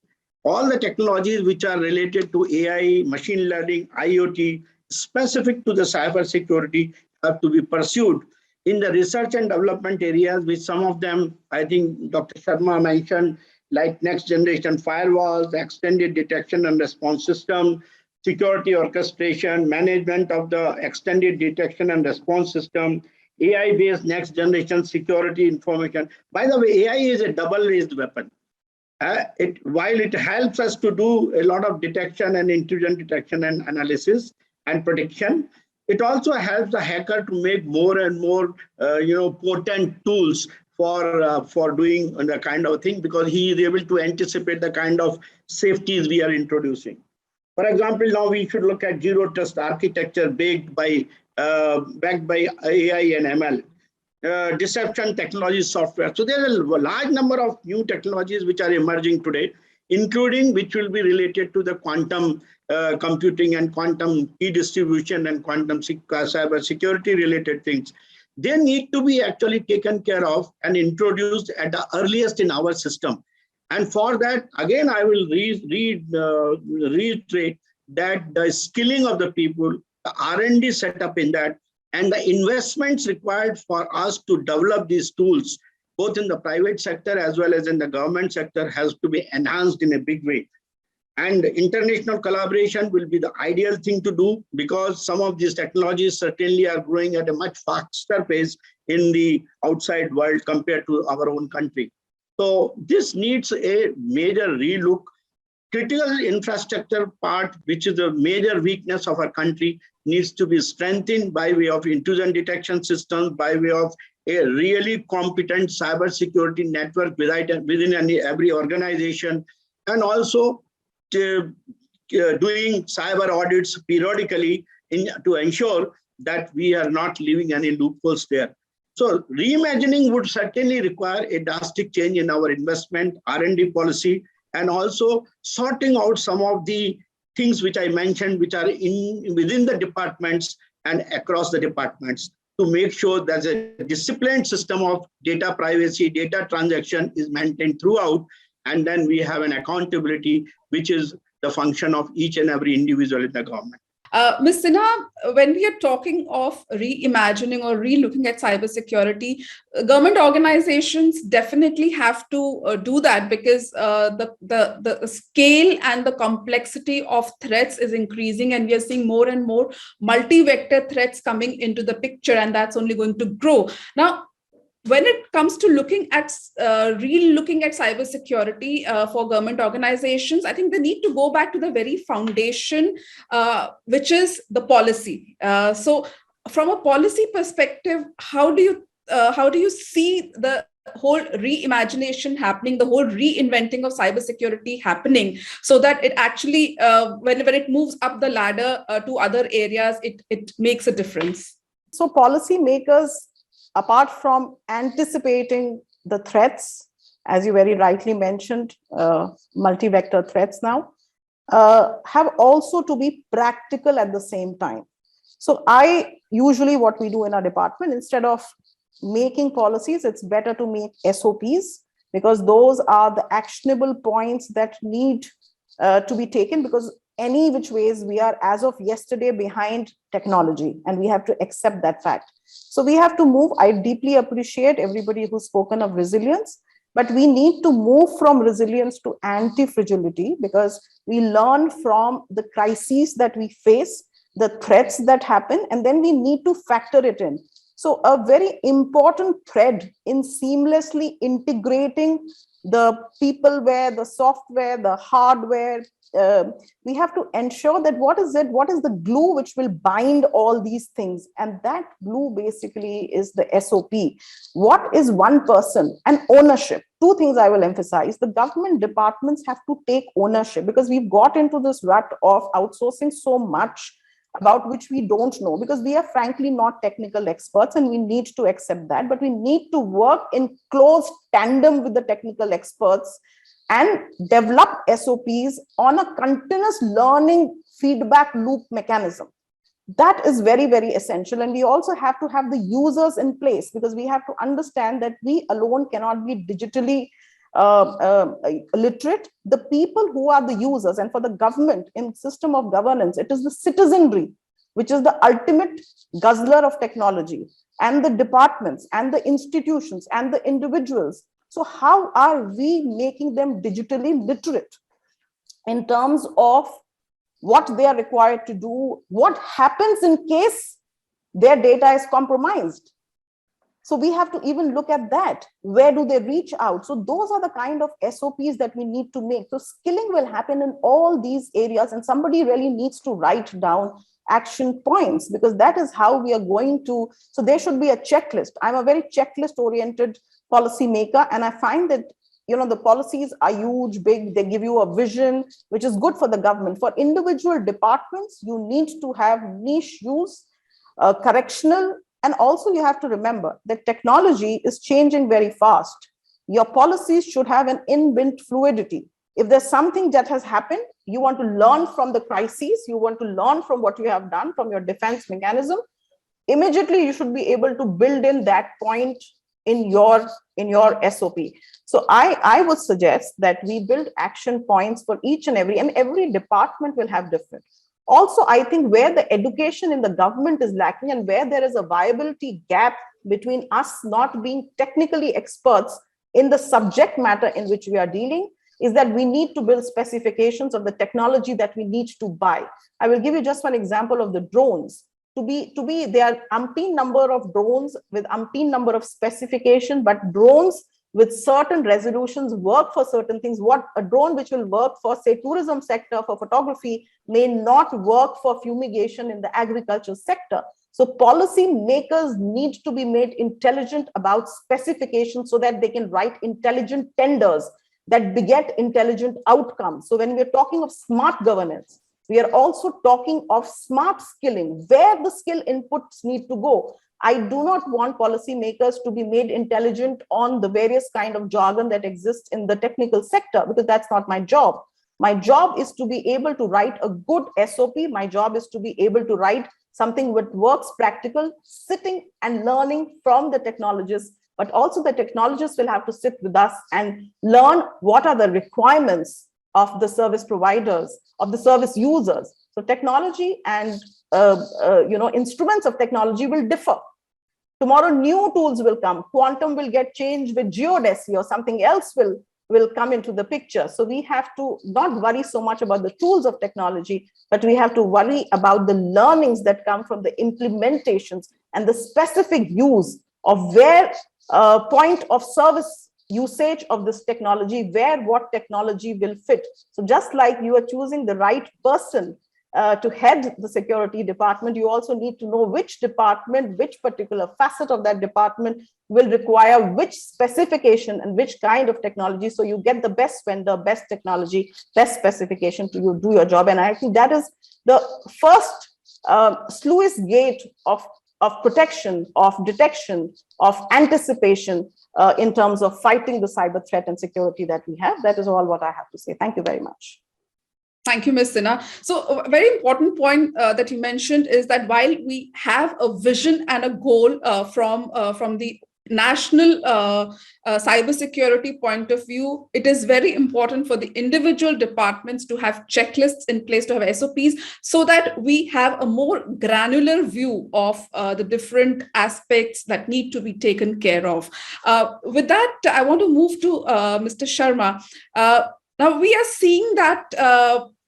all the technologies which are related to AI, machine learning, IoT, specific to the cybersecurity have to be pursued in the research and development areas, which some of them, I think Dr. Sharma mentioned, like next generation firewalls, extended detection and response system, security orchestration, management of the extended detection and response system, AI-based next generation security information. By the way, AI is a double-edged weapon. While it helps us to do a lot of detection and intrusion detection and analysis and prediction, it also helps the hacker to make more and more potent tools for doing the kind of thing, because he is able to anticipate the kind of safeties we are introducing. For example, now we should look at zero trust architecture backed by AI and ML, deception technology software. So there's a large number of new technologies which are emerging today, including which will be related to the quantum computing and quantum key distribution and quantum cyber security related things. They need to be actually taken care of and introduced at the earliest in our system. And for that, again, I will reiterate that the skilling of the people, the R&D setup in that, and the investments required for us to develop these tools, both in the private sector as well as in the government sector, has to be enhanced in a big way. And international collaboration will be the ideal thing to do, because some of these technologies certainly are growing at a much faster pace in the outside world compared to our own country. So this needs a major relook. Critical infrastructure part, which is the major weakness of our country, needs to be strengthened by way of intrusion detection systems, by way of a really competent cybersecurity network within every organization, and also doing cyber audits periodically to ensure that we are not leaving any loopholes there. So reimagining would certainly require a drastic change in our investment, R&D policy, and also sorting out some of the things which I mentioned, which are within the departments and across the departments, to make sure that a disciplined system of data privacy, data transaction is maintained throughout, and then we have an accountability, which is the function of each and every individual in the government. Ms. Sinha, when we are talking of reimagining or re-looking at cybersecurity, government organizations definitely have to do that, because the scale and the complexity of threats is increasing, and we are seeing more and more multi-vector threats coming into the picture, and that's only going to grow. Now, when it comes to looking at re-looking at cybersecurity for government organizations, I think they need to go back to the very foundation, which is the policy. So, from a policy perspective, how do you see the whole reimagination happening, the whole reinventing of cybersecurity happening, so that it actually, whenever it moves up the ladder to other areas, it makes a difference? So, policymakers, apart from anticipating the threats, as you very rightly mentioned, multi-vector threats now, have also to be practical at the same time. So usually what we do in our department, instead of making policies, it's better to make SOPs, because those are the actionable points that need to be taken, because any which ways we are, as of yesterday, behind technology, and we have to accept that fact. So we have to move. I deeply appreciate everybody who's spoken of resilience, but we need to move from resilience to anti-fragility, because we learn from the crises that we face, the threats that happen, and then we need to factor it in. So a very important thread in seamlessly integrating the peopleware, the software, the hardware, we have to ensure that what is the glue which will bind all these things, and that glue basically is the SOP. What is one person? And ownership. Two things I will emphasize. The government departments have to take ownership, because we've got into this rut of outsourcing so much about which we don't know, because we are frankly not technical experts, and we need to accept that, but we need to work in close tandem with the technical experts and develop SOPs on a continuous learning feedback loop mechanism. That is very, very essential. And we also have to have the users in place, because we have to understand that we alone cannot be digitally literate. The people who are the users, and for the government in system of governance, it is the citizenry, which is the ultimate guzzler of technology, and the departments and the institutions and the individuals. So how are we making them digitally literate in terms of what they are required to do, what happens in case their data is compromised? So we have to even look at that. Where do they reach out? So those are the kind of SOPs that we need to make. So skilling will happen in all these areas, and somebody really needs to write down action points, because that is how we are going to. So there should be a checklist. I'm a very checklist oriented policy maker, and I find that the policies are huge, big, they give you a vision, which is good for the government. For individual departments, you need to have niche use, correctional, and also you have to remember that technology is changing very fast. Your policies should have an inbuilt fluidity. If there's something that has happened, you want to learn from the crises, you want to learn from what you have done, from your defense mechanism, immediately you should be able to build in that point in your SOP. So I would suggest that we build action points for each and every department will have different. Also, I think where the education in the government is lacking and where there is a viability gap between us not being technically experts in the subject matter in which we are dealing, is that we need to build specifications of the technology that we need to buy. I will give you just one example of the drones. There are umpteen number of drones with umpteen number of specification, but drones with certain resolutions work for certain things. What a drone which will work for, say, tourism sector, for photography, may not work for fumigation in the agriculture sector. So policy makers need to be made intelligent about specifications so that they can write intelligent tenders that beget intelligent outcomes. So when we're talking of smart governance, we are also talking of smart skilling, where the skill inputs need to go. I do not want policymakers to be made intelligent on the various kind of jargon that exists in the technical sector, because that's not my job. My job is to be able to write a good SOP. My job is to be able to write something that works practical, sitting and learning from the technologists, but also the technologists will have to sit with us and learn what are the requirements of the service providers, of the service users. So technology and instruments of technology will differ. Tomorrow, new tools will come. Quantum will get changed with geodesy, or something else will come into the picture. So we have to not worry so much about the tools of technology, but we have to worry about the learnings that come from the implementations and the specific use of where point of service usage of this technology, where what technology will fit. So just like you are choosing the right person to head the security department, you also need to know which department, which particular facet of that department will require which specification and which kind of technology. So you get the best vendor, best technology, best specification to do your job. And I think that is the first sluice gate of protection, of detection, of anticipation in terms of fighting the cyber threat and security that we have. That is all what I have to say. Thank you very much. Thank you, Ms. Sinha. So a very important point that you mentioned is that while we have a vision and a goal from the national cybersecurity point of view, it is very important for the individual departments to have checklists in place, to have SOPs, so that we have a more granular view of the different aspects that need to be taken care of. With that, I want to move to Mr. Sharma. Now, we are seeing that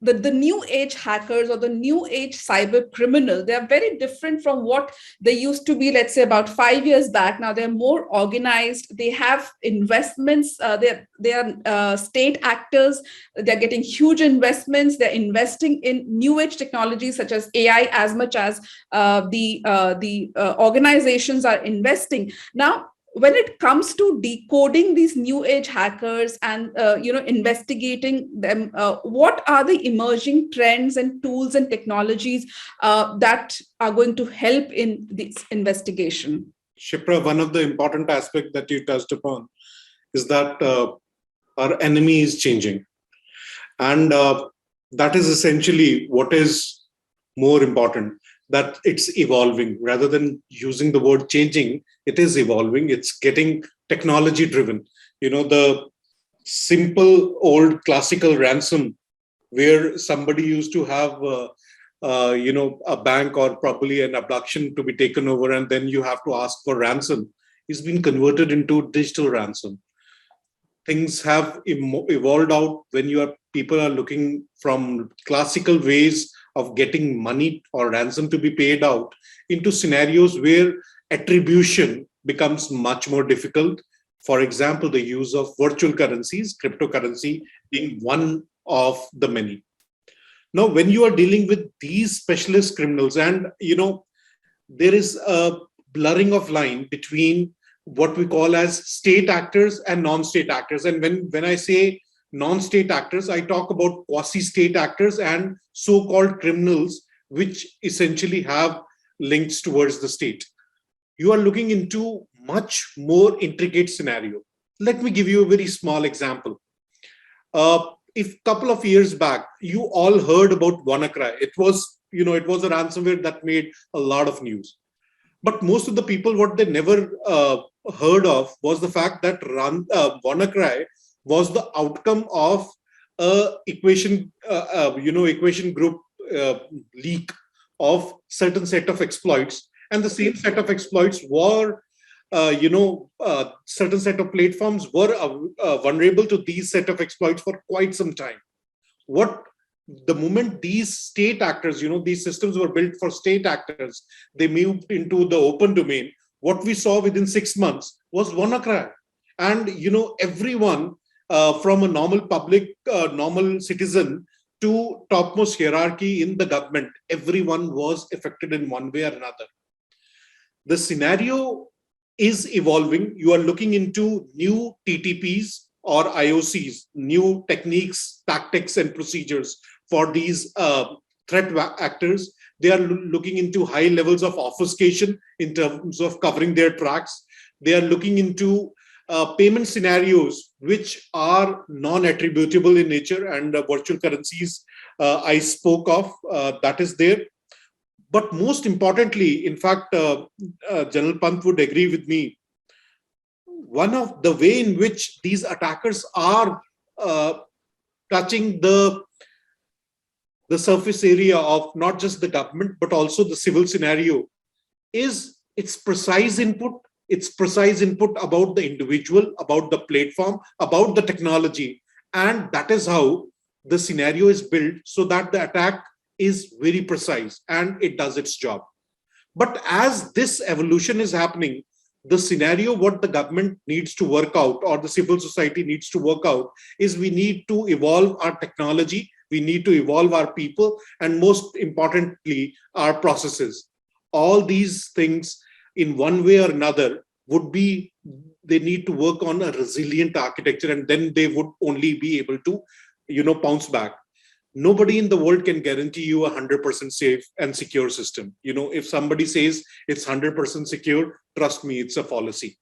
the new age hackers or the new age cyber criminal, they are very different from what they used to be, let's say, about 5 years back. Now they're more organized. They have investments. They are state actors. They're getting huge investments. They're investing in new age technologies such as AI as much as the organizations are investing. Now, when it comes to decoding these new age hackers and investigating them, what are the emerging trends and tools and technologies that are going to help in this investigation? Shipra, one of the important aspects that you touched upon is that our enemy is changing, and that is essentially what is more important, that it's evolving. Rather than using the word changing, it is evolving. It's getting technology driven. The simple old classical ransom, where somebody used to have a bank or probably an abduction to be taken over, and then you have to ask for ransom, is being converted into digital ransom. Things have evolved out when people are looking from classical ways of getting money or ransom to be paid out into scenarios where attribution becomes much more difficult. For example, the use of virtual currencies, cryptocurrency being one of the many. Now, when you are dealing with these specialist criminals, and there is a blurring of line between what we call as state actors and non-state actors. And when I say non-state actors, I talk about quasi-state actors and so-called criminals, which essentially have links towards the state. You are looking into much more intricate scenario. Let me give you a very small example. If a couple of years back, you all heard about WannaCry. It was a ransomware that made a lot of news. But most of the people, what they never heard of was the fact that WannaCry was the outcome of a equation group leak of certain set of exploits, and the same set of exploits were, certain set of platforms were vulnerable to these set of exploits for quite some time. The moment these state actors, these systems were built for state actors, they moved into the open domain. What we saw within 6 months was WannaCry. And, everyone from a normal public, normal citizen to topmost hierarchy in the government, everyone was affected in one way or another. The scenario is evolving. You are looking into new TTPs or IOCs, new techniques, tactics, and procedures for these threat actors. They are looking into high levels of obfuscation in terms of covering their tracks. They are looking into payment scenarios which are non-attributable in nature, and virtual currencies I spoke of, that is there. But most importantly, in fact, General Pant would agree with me, one of the way in which these attackers are touching the surface area of not just the government, but also the civil scenario is its precise input. It's precise input about the individual, about the platform, about the technology. And that is how the scenario is built, so that the attack is very precise and it does its job. But as this evolution is happening, the scenario what the government needs to work out, or the civil society needs to work out, is we need to evolve our technology, we need to evolve our people, and most importantly, our processes. All these things in one way or another they need to work on a resilient architecture, and then they would only be able to, bounce back. Nobody in the world can guarantee you 100% safe and secure system. If somebody says it's 100% secure, trust me, it's a fallacy.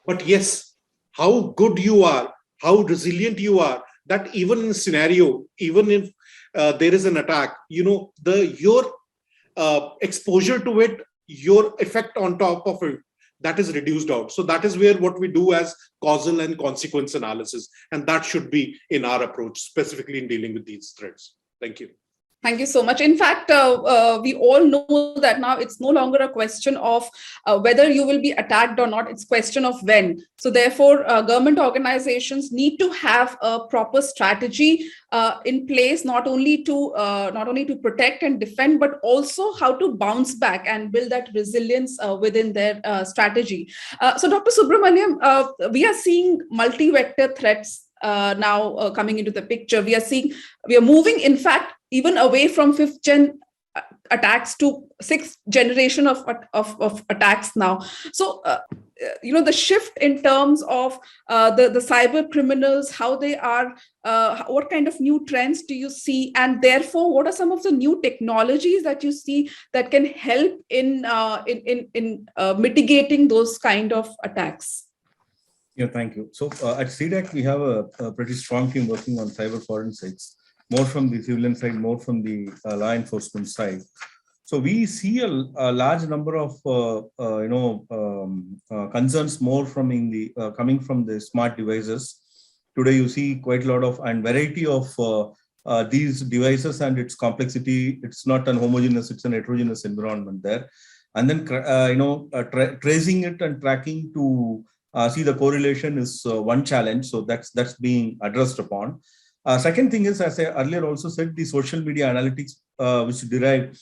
But yes, how good you are, how resilient you are, that even in a scenario, even if there is an attack, your exposure to it, your effect on top of it, that is reduced out. So that is where what we do as causal and consequence analysis. And that should be in our approach, specifically in dealing with these threats. Thank you. Thank you so much. In fact, we all know that now it's no longer a question of whether you will be attacked or not. It's a question of when. So therefore, government organizations need to have a proper strategy in place, not only to protect and defend, but also how to bounce back and build that resilience within their strategy. So Dr. Subramanian, we are seeing multi-vector threats now coming into the picture. We are moving, in fact, even away from 5th gen attacks to 6th generation of attacks now. So, the shift in terms of the cyber criminals, how they are, what kind of new trends do you see? And therefore, what are some of the new technologies that you see that can help in mitigating those kind of attacks? Yeah, thank you. So at C-DAC, we have a pretty strong team working on cyber forensics, more from the civilian side, more from the law enforcement side. So we see a large number of concerns more from coming from the smart devices. Today, you see quite a lot of and variety of these devices and its complexity. It's not an homogeneous; it's an heterogeneous environment there. And then tracing it and tracking to see the correlation is one challenge. So that's being addressed upon. Second thing is, as I earlier also said, the social media analytics which derive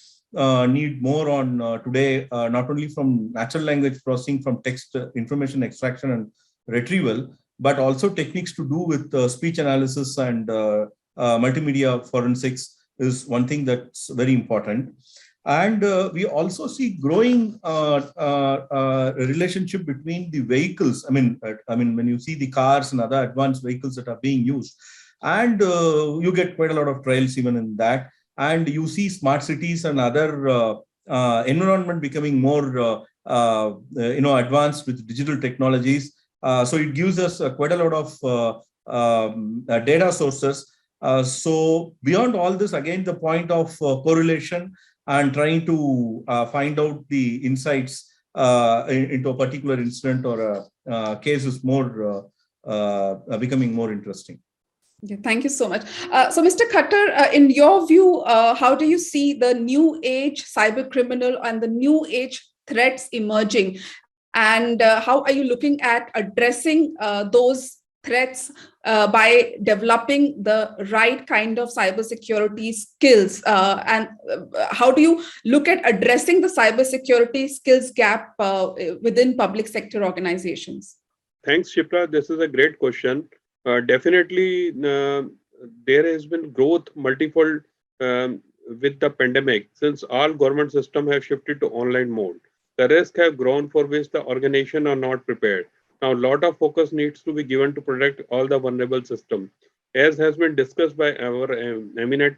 need more on today, not only from natural language processing, from text information extraction and retrieval, but also techniques to do with speech analysis and multimedia forensics is one thing that's very important. And we also see growing relationship between the vehicles. I mean, when you see the cars and other advanced vehicles that are being used, and you get quite a lot of trials even in that. And you see smart cities and other environment becoming more advanced with digital technologies. So it gives us quite a lot of data sources. So beyond all this, again, the point of correlation and trying to find out the insights into a particular incident or a case is more becoming more interesting. Yeah, thank you so much. So, Mr. Khattar, in your view, how do you see the new age cyber criminal and the new age threats emerging? And how are you looking at addressing those threats by developing the right kind of cybersecurity skills? And how do you look at addressing the cybersecurity skills gap within public sector organizations? Thanks, Shipra. This is a great question. Definitely, there has been growth multifold with the pandemic, since all government systems have shifted to online mode. The risks have grown for which the organization are not prepared. Now, a lot of focus needs to be given to protect all the vulnerable systems. As has been discussed by our eminent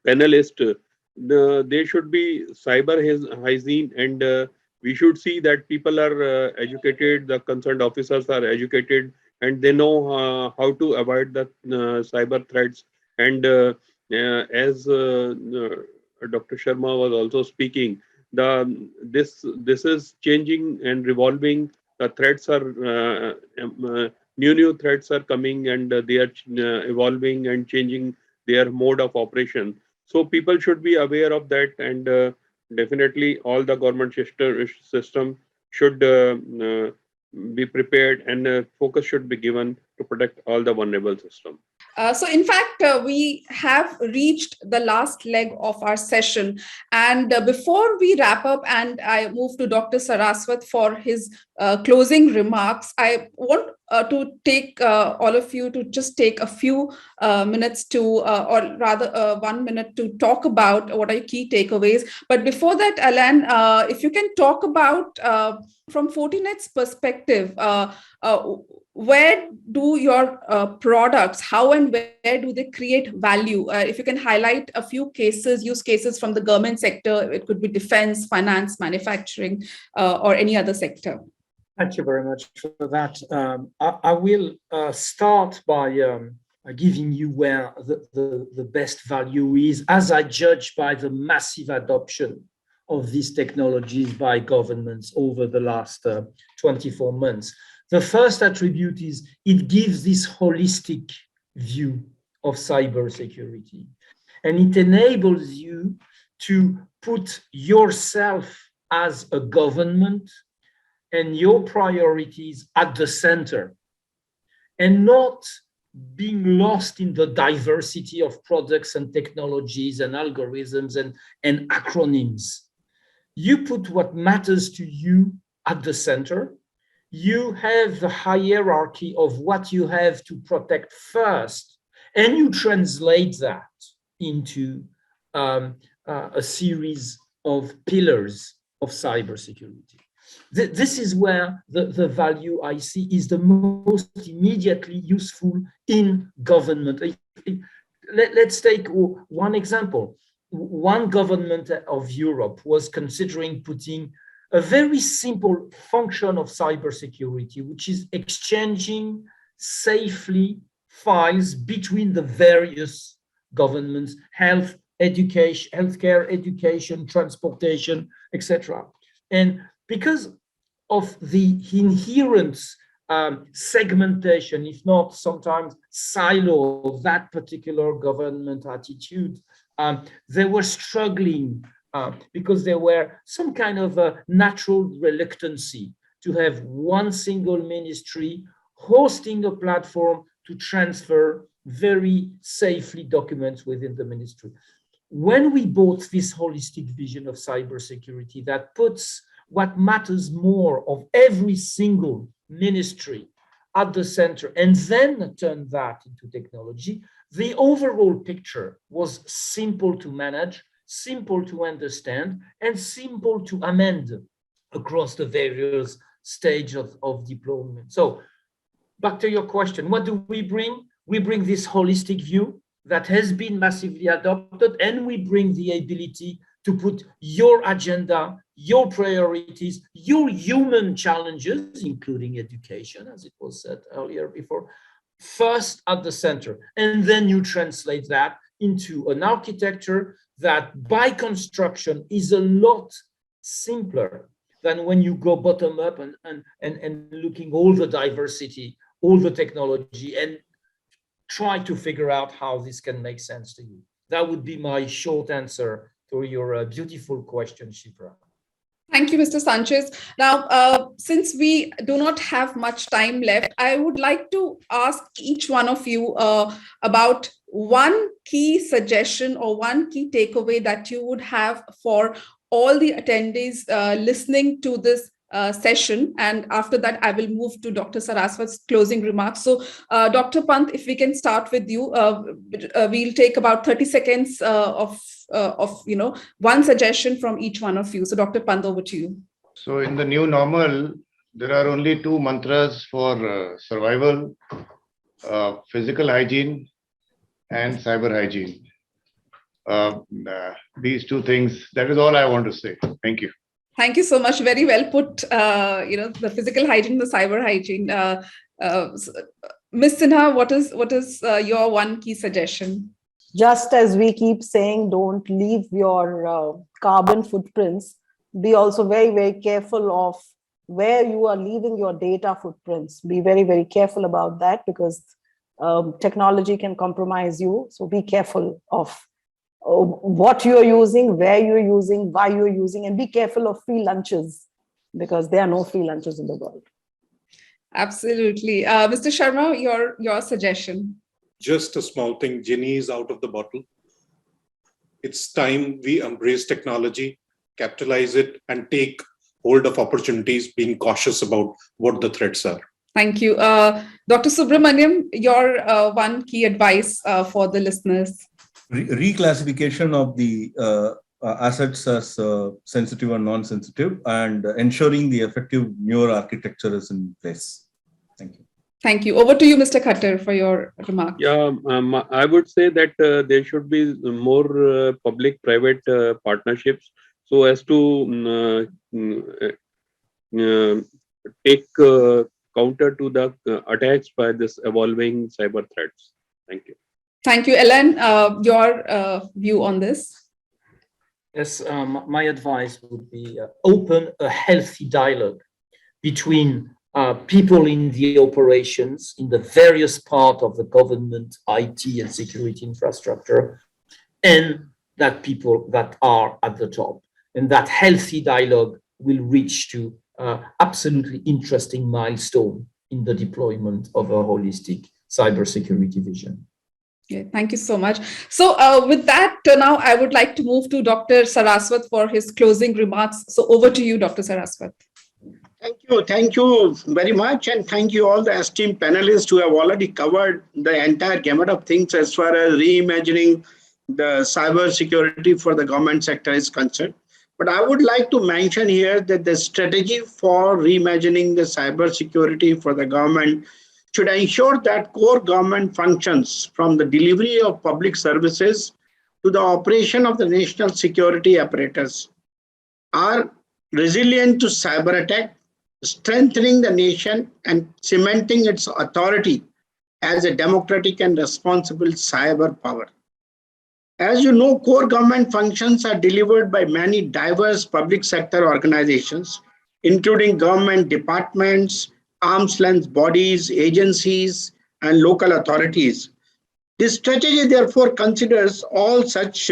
panelist, there should be cyber hygiene, and we should see that people are educated, the concerned officers are educated, and they know how to avoid the cyber threats. And as Dr. Sharma was also speaking, this is changing and revolving. The threats are new threats are coming, and they are evolving and changing their mode of operation. So people should be aware of that, and definitely all the government system should be prepared, and focus should be given to protect all the vulnerable system. So in fact, we have reached the last leg of our session. And before we wrap up and I move to Dr. Saraswat for his closing remarks, I want to take all of you to just take a few minutes to, or rather 1 minute to talk about what are your key takeaways. But before that, Alain, if you can talk about from Fortinet's perspective, where do your products, how and where do they create value? If you can highlight a few use cases from the government sector, it could be defense, finance, manufacturing, or any other sector. Thank you very much for that. I will start by giving you where the best value is, as I judge by the massive adoption of these technologies by governments over the last 24 months. The first attribute is it gives this holistic view of cybersecurity, and it enables you to put yourself as a government and your priorities at the center, and not being lost in the diversity of products and technologies and algorithms and acronyms. You put what matters to you at the center. You have the hierarchy of what you have to protect first, and you translate that into a series of pillars of cybersecurity. This is where the value I see is the most immediately useful in government. Let's take one example. One government of Europe was considering putting a very simple function of cybersecurity, which is exchanging safely files between the various governments, healthcare, education, transportation, etc. And because of the inherent segmentation, if not sometimes silo of that particular government attitude, they were struggling because there were some kind of a natural reluctancy to have one single ministry hosting a platform to transfer very safely documents within the ministry. When we bought this holistic vision of cybersecurity that puts what matters more of every single ministry at the center and then turn that into technology, the overall picture was simple to manage simple to understand, and simple to amend across the various stages of deployment. So back to your question, what do we bring? We bring this holistic view that has been massively adopted, and we bring the ability to put your agenda, your priorities, your human challenges, including education, as it was said earlier before, first at the center. And then you translate that into an architecture that by construction is a lot simpler than when you go bottom up and looking all the diversity, all the technology, and try to figure out how this can make sense to you. That would be my short answer to your beautiful question, Shipra. Thank you, Mr. Sanchez. Now, since we do not have much time left, I would like to ask each one of you about one key suggestion or one key takeaway that you would have for all the attendees listening to this session. And after that, I will move to Dr. Saraswat's closing remarks. So, Dr. Pant, if we can start with you, we'll take about 30 seconds of one suggestion from each one of you. So, Dr. Pant, over to you. So, in the new normal, there are only two mantras for survival: physical hygiene and cyber hygiene. These two things. That is all I want to say. Thank you. Thank you so much. Very well put. The physical hygiene, the cyber hygiene. Ms. Sinha, what is your one key suggestion? Just as we keep saying, don't leave your carbon footprints, be also very, very careful of where you are leaving your data footprints. Be very, very careful about that, because technology can compromise you. So be careful of what you're using, where you're using, why you're using, and be careful of free lunches, because there are no free lunches in the world. Absolutely. Mr. Sharma, your suggestion. Just a small thing, genie is out of the bottle. It's time we embrace technology, capitalize it, and take hold of opportunities, being cautious about what the threats are. Thank you. Dr. Subramanian, your one key advice for the listeners. Reclassification of the assets as sensitive and non-sensitive, and ensuring the effective newer architecture is in place. Thank you. Thank you. Over to you, Mr. Khattar, for your remarks. Yeah, I would say that there should be more public-private partnerships so as to take counter to the attacks by this evolving cyber threats. Thank you. Thank you. Alain, your view on this? Yes, my advice would be open a healthy dialogue between people in the operations, in the various parts of the government, IT and security infrastructure, and that people that are at the top. And that healthy dialogue will reach to absolutely interesting milestone in the deployment of a holistic cybersecurity vision. Yeah, thank you so much. So with that, now I would like to move to Dr. Saraswat for his closing remarks. So over to you, Dr. Saraswat. Thank you very much, and thank you all the esteemed panelists who have already covered the entire gamut of things as far as reimagining the cyber security for the government sector is concerned. But I would like to mention here that the strategy for reimagining the cyber security for the government should ensure that core government functions, from the delivery of public services to the operation of the national security apparatus, are resilient to cyber attack, strengthening the nation and cementing its authority as a democratic and responsible cyber power. As you know, core government functions are delivered by many diverse public sector organizations, including government departments, arm's length bodies, agencies, and local authorities. This strategy therefore considers all such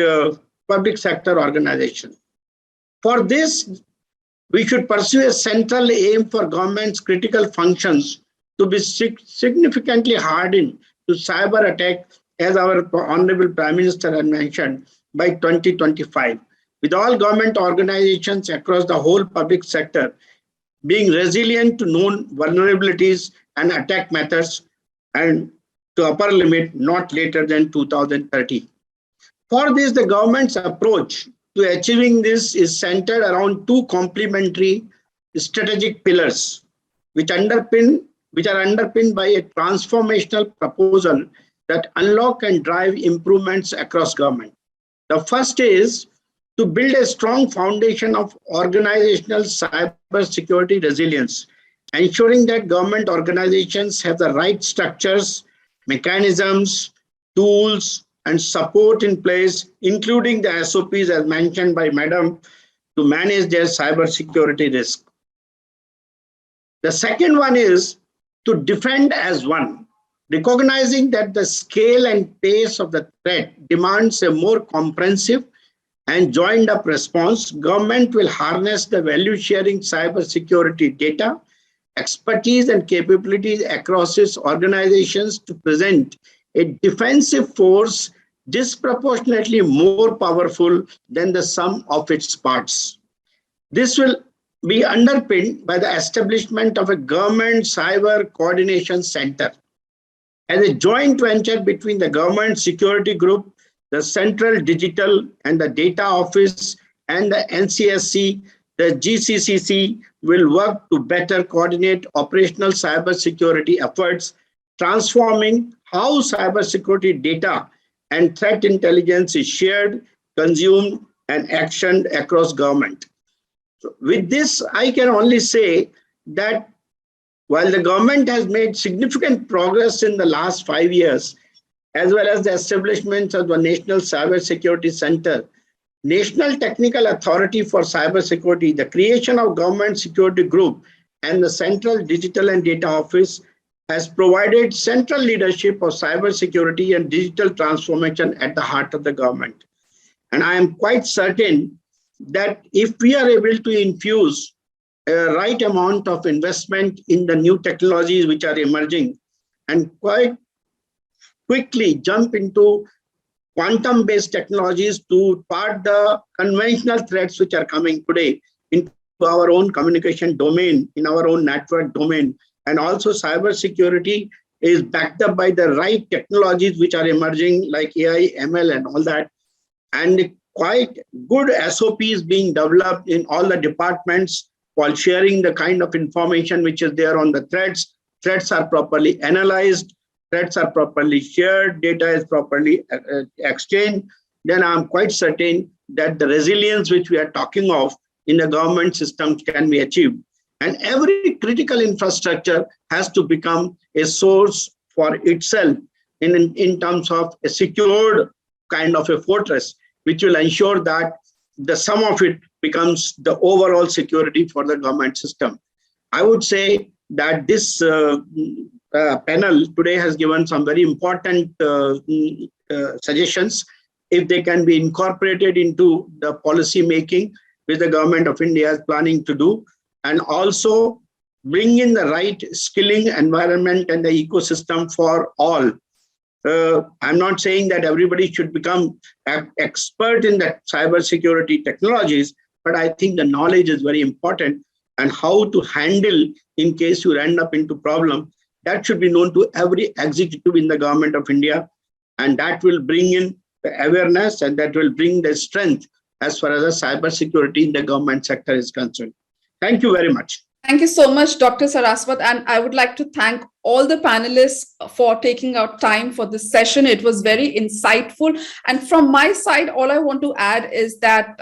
public sector organizations. For this, we should pursue a central aim for government's critical functions to be significantly hardened to cyber attack, as our Honorable Prime Minister had mentioned, by 2025, with all government organizations across the whole public sector being resilient to known vulnerabilities and attack methods, and to upper limit not later than 2030. For this, the government's approach to achieving this is centered around two complementary strategic pillars, which are underpinned by a transformational proposal that unlock and drive improvements across government. The first is to build a strong foundation of organizational cybersecurity resilience, ensuring that government organizations have the right structures, mechanisms, tools, and support in place, including the SOPs as mentioned by Madam, to manage their cybersecurity risk. The second one is to defend as one, recognizing that the scale and pace of the threat demands a more comprehensive and joined up response. Government will harness the value sharing cybersecurity data, expertise and capabilities across its organizations to present a defensive force disproportionately more powerful than the sum of its parts. This will be underpinned by the establishment of a government cyber coordination center as a joint venture between the government security group, the Central Digital and the Data Office, and the NCSC. The GCCC will work to better coordinate operational cybersecurity efforts, transforming how cybersecurity data and threat intelligence is shared, consumed, and actioned across government. So with this, I can only say that while the government has made significant progress in the last 5 years, as well as the establishment of the National Cybersecurity Center, National Technical Authority for Cybersecurity, the creation of Government Security Group, and the Central Digital and Data Office has provided central leadership of cybersecurity and digital transformation at the heart of the government. And I am quite certain that if we are able to infuse a right amount of investment in the new technologies which are emerging and quite quickly jump into quantum-based technologies to part the conventional threats which are coming today into our own communication domain, in our own network domain, and also cybersecurity is backed up by the right technologies which are emerging like AI, ML and all that, and quite good SOPs being developed in all the departments while sharing the kind of information which is there on the threats. Threats are properly analyzed, threats are properly shared, data is properly exchanged. Then I'm quite certain that the resilience which we are talking of in the government systems can be achieved. And every critical infrastructure has to become a source for itself in terms of a secured kind of a fortress, which will ensure that the sum of it becomes the overall security for the government system. I would say that this panel today has given some very important suggestions. If they can be incorporated into the policy making which the government of India is planning to do, and also bring in the right skilling environment and the ecosystem for all. I'm not saying that everybody should become an expert in the cybersecurity technologies, but I think the knowledge is very important, and how to handle in case you end up into problem, that should be known to every executive in the government of India, and that will bring in the awareness and that will bring the strength as far as the cybersecurity in the government sector is concerned. Thank you very much. Thank you so much, Dr. Saraswat. And I would like to thank all the panelists for taking out time for this session. It was very insightful. And from my side, all I want to add is that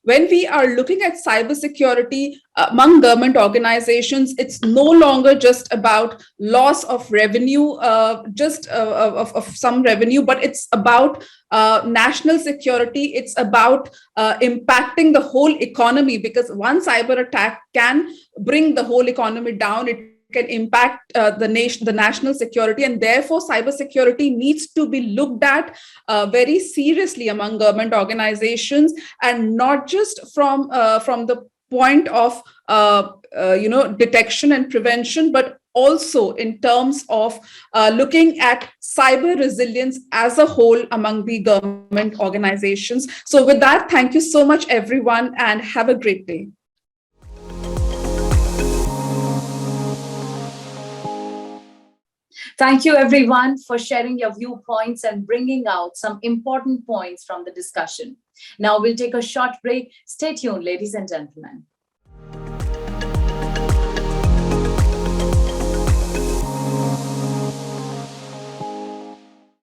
when we are looking at cybersecurity among government organizations, it's no longer just about loss of revenue, of some revenue, but it's about national security. It's about impacting the whole economy, because one cyber attack can bring the whole economy down. It can impact the national security, and therefore cybersecurity needs to be looked at very seriously among government organizations, and not just from the point of detection and prevention, but also in terms of looking at cyber resilience as a whole among the government organizations. So with that, thank you so much, everyone, and have a great day. Thank you, everyone, for sharing your viewpoints and bringing out some important points from the discussion. Now we'll take a short break. Stay tuned, ladies and gentlemen.